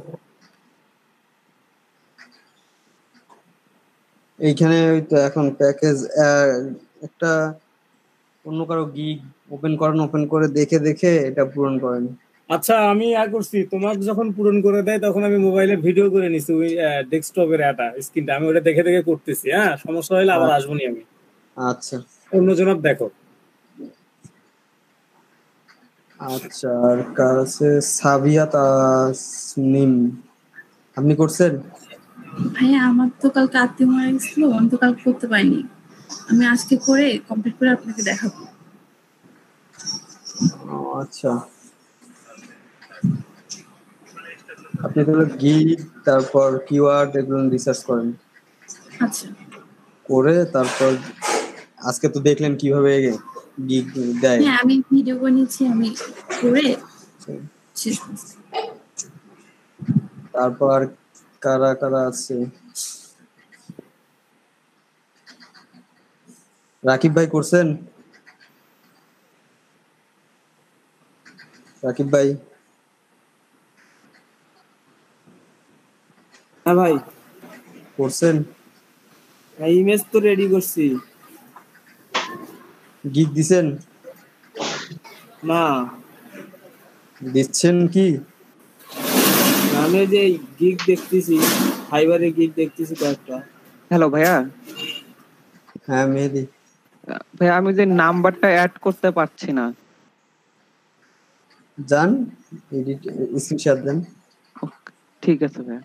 এইখানে ওই তো এখন প্যাকেজ একটা অন্য কারো গিগ ওপেন করে দেখে দেখে এটা পূরণ করেন। আচ্ছা আমি করছি, তোমার যখন পূরণ করে দেয় তখন আমি মোবাইলে ভিডিও করে নিছি ওই ডেস্কটপের স্ক্রিনটা, আমি ওটা দেখে দেখে করতেছি। হ্যাঁ সমস্যা হলে আবার আসবো নি আমি। আচ্ছা অন্য জনক দেখো। আচ্ছা আর কার আছে? সাবিয়া তাসনিম, আপনি করছেন? ভাইয়া আমার তো কালকে আত্মীয় মারা গেছিল, আমি তো কালকে করতে পারিনি। আমি আজকে করে কমপ্লিট করে আপনাকে দেখাবো। আচ্ছা আপনি তাহলে গিগ তারপর কিওয়ার্ড এগুলো রিসার্চ করেন। আচ্ছা করে তারপর আজকে তো দেখলেন কিভাবে গিগ দেয়। হ্যাঁ আমি ভিডিও বানিয়েছি, আমি করে শেষ করছি। তারপর আর কারা কারা আছে? রাকিব ভাই করছেন? রাকিব ভাই হ্যাঁ ভাই করছেন? ইমেজ তো রেডি করছি। গিগ দিছেন? না দিচ্ছেন কি? আমি যে গিগ দেখতেছি, ফাইবারে গিগ দেখতেছি কয়েকটা। হ্যালো ভাইয়া। হ্যাঁ মেহেদি ভাইয়া আমি যে নাম্বারটা অ্যাড করতে পারছি না। যান এডিট স্ক্রিনশট দেন। ঠিক আছে ভাইয়া।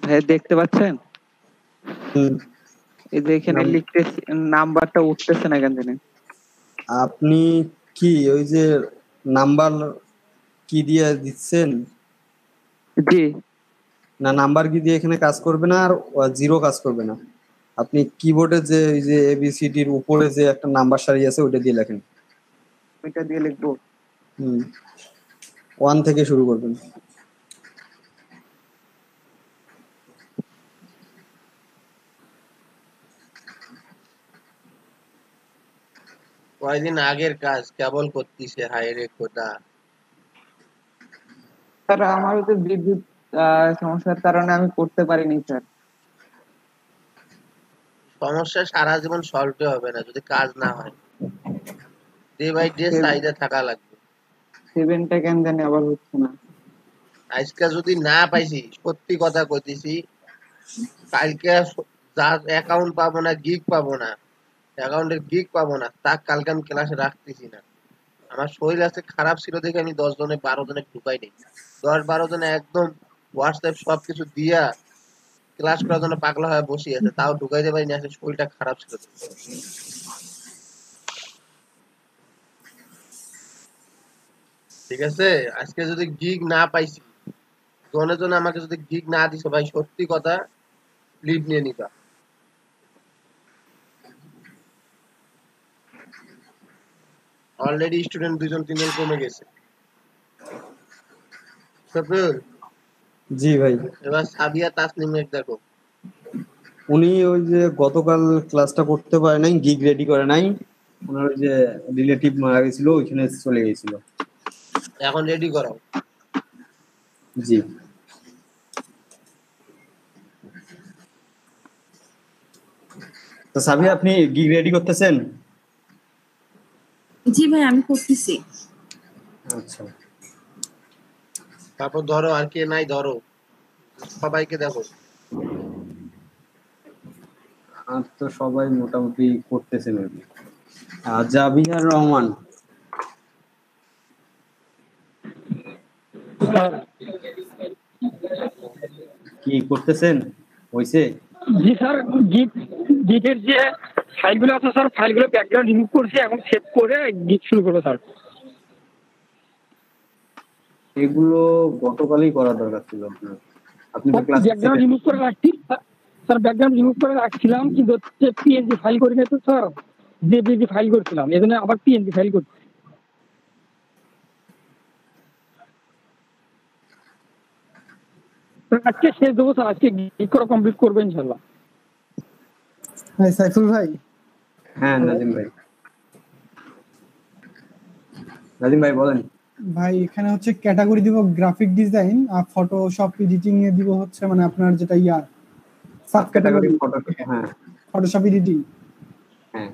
ভাই দেখতে পাচ্ছেন? এই যে এখানে লিখতেছি নাম্বারটা উঠতেছে না কেন জানেন? আপনি কি ওই যে নাম্বার কি দিয়ে দিচ্ছেন? জি না নাম্বার কি দিয়ে এখানে কাজ করবে না, আর জিরো কাজ করবে না। আপনি কিবোর্ডে যে ওই যে এবিসিডির উপরে যে একটা নাম্বার সারি আছে ওটা দিয়ে লেখেন। ওইটা দিয়ে লিখবো? 1 থেকে শুরু করবেন। কয়দিন আগের কাজ কেবল করতেছে, হায় রে খোদা। স্যার আমার তো বিদ্যুৎ সমস্যার কারণে আমি করতে পারিনি স্যার। সমস্যা সারা জীবন সলভ হবে না যদি কাজ না হয়। ডে বাই ডে চাহিদা থাকা লাগবে। 7টা কেন জানি আবার হচ্ছে না। আজকে যদি না পাইছি, সত্যি কথা কইতেছি, কালকে যার অ্যাকাউন্ট পাবো না, গিগ পাবো না, অ্যাকাউন্টের গিগ পাবো না, তা কালকে আমি ক্লাসে রাখতেছি না। আমার শরীর আছে খারাপ ছিল দেখে আমি 10 জনে 12 জনে ঢুকাই নেই। 10-12 জনে একদম হোয়াটসঅ্যাপ সবকিছু দিয়া ক্লাস করার জন্য পাগলা হয়ে বসে আছে, তাও ঢুকাইতে পারিনি, আসলে শরীরটা খারাপ ছিল। ঠিক আছে, আজকে যদি গিগ না পাইছি, জনে জনে আমাকে যদি গিগ না দিছো ভাই, সত্যি কথা লিভ নিয়ে নিবা। অলরেডি স্টুডেন্ট 2-3 জন কমে গেছে। জি ভাই। এবার সাবিয়া তাসনিমের দেখো। উনি ওই যে গতকাল ক্লাসটা করতে পারে নাই, গিগ রেডি করে নাই, ওনার ওই যে রিলেটিভ মারা গেছিল ওইখানে চলে গেছিল। এখন রেডি করাও। জি তো সাবিয়া আপনি গিগ রেডি করতেছেন? জি ভাই আমি করতেছি। আচ্ছা তারপর ধরো আর কে নাই ধরো, সবাইকে দেখো। তো সবাই মোটামুটি করতেছে মেবি। জাবিহার রহমান কি করতেছেন? হইছে? জি স্যার, গিটের যে ফাইলগুলো আছে স্যার, ফাইলগুলো ব্যাকগ্রাউন্ড রিমুভ করছি, এখন সেভ করে গিট শুরু করবো স্যার। এগুলো গতকালই করা দরকার ছিল আপনার। আপনি তো ক্লাস ব্যাকগ্রাউন্ড রিমুভ করে রাখছি স্যার, ব্যাকগ্রাউন্ড রিমুভ করে রাখছিলাম, কিন্তু হচ্ছে পিএনজি ফাইল করি না তো স্যার, জেপিজি ফাইল করছিলাম, এই জন্য আবার পিএনজি ফাইল করছি। আজকে শেষ দেবো স্যার, আজকে গিট করা কমপ্লিট করবো ইনশাল্লাহ। হ্যাঁ সাইফুল ভাই। হ্যাঁ নাজিম ভাই। নাজিম ভাই বলেন। ভাই এখানে হচ্ছে ক্যাটাগরি দিব গ্রাফিক ডিজাইন আর ফটোশপ এডিটিং এ দিব হচ্ছে মানে আপনার যেটা সাব ক্যাটাগরি হ্যাঁ ফটোশপ এডিটিং। হ্যাঁ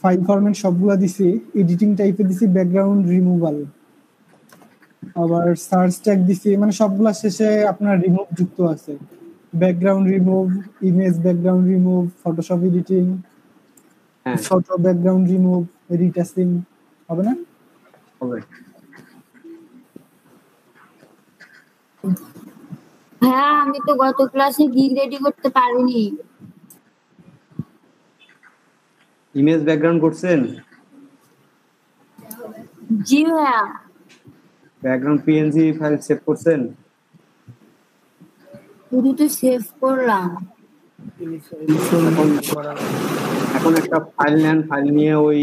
ফাইল ফরম্যাট সবগুলা দিছি, এডিটিং টাইপে দিছি ব্যাকগ্রাউন্ড রিমুভাল, আবার সার্চ ট্যাগ দিছি, মানে সবগুলা শেষে আপনার রিমুভ যুক্ত আছে। Background remove, image background remove, Photoshop editing, photo background remove, retouching হবে না? হবে। হ্যাঁ, আমি তো গত ক্লাসে গিগ রেডি করতে পারিনি। ইমেজ ব্যাকগ্রাউন্ড করছেন? জি ভাইয়া। ব্যাকগ্রাউন্ড পিএনজি ফাইল সেভ করছেন? শুধু তো সেভ করলাম। এখন একটা ফাইল নেন, ফাইল নিয়ে ওই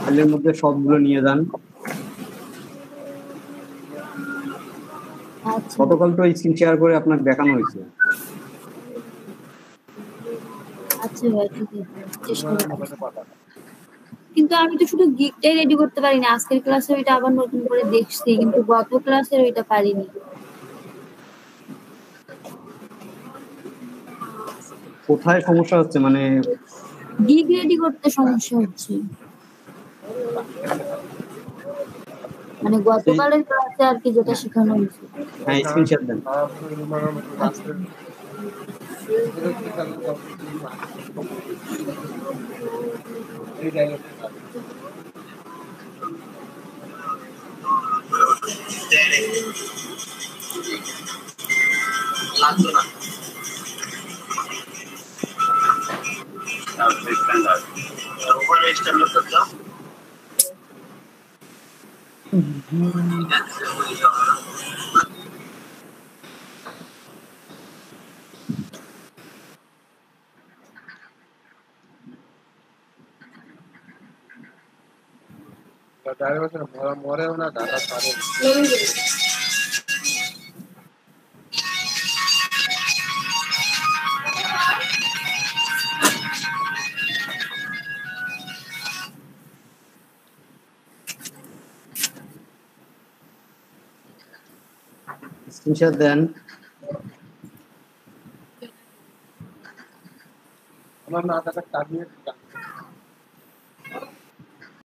ফাইলের মধ্যে সবগুলো নিয়ে যান। গতকাল তো স্ক্রিন শেয়ার করে আপনাকে দেখানো হয়েছে। আচ্ছা ভাই, ঠিক আছে, চেষ্টা করব। কিন্তু আমি তো শুধু গিগটাই রেডি করতে পারি না, আজকের ক্লাসে ওইটা আবার নতুন করে দেখছি, কিন্তু গত ক্লাসে ওইটা পারিনি। কোথায় সমস্যা হচ্ছে? মানে গিগ রেডি করতে সমস্যা হচ্ছে, মানে গতকালের ক্লাসে আর কি যেটা শেখানো হয়েছে। হ্যাঁ স্ক্রিনশট দেন। লাগতো না। উপরে স্ট্যান্ডার্ড করতে মরেও না ঢাকা পারে। স্ক্রিনশট দেন। আমার না টাকা কাটিয়ে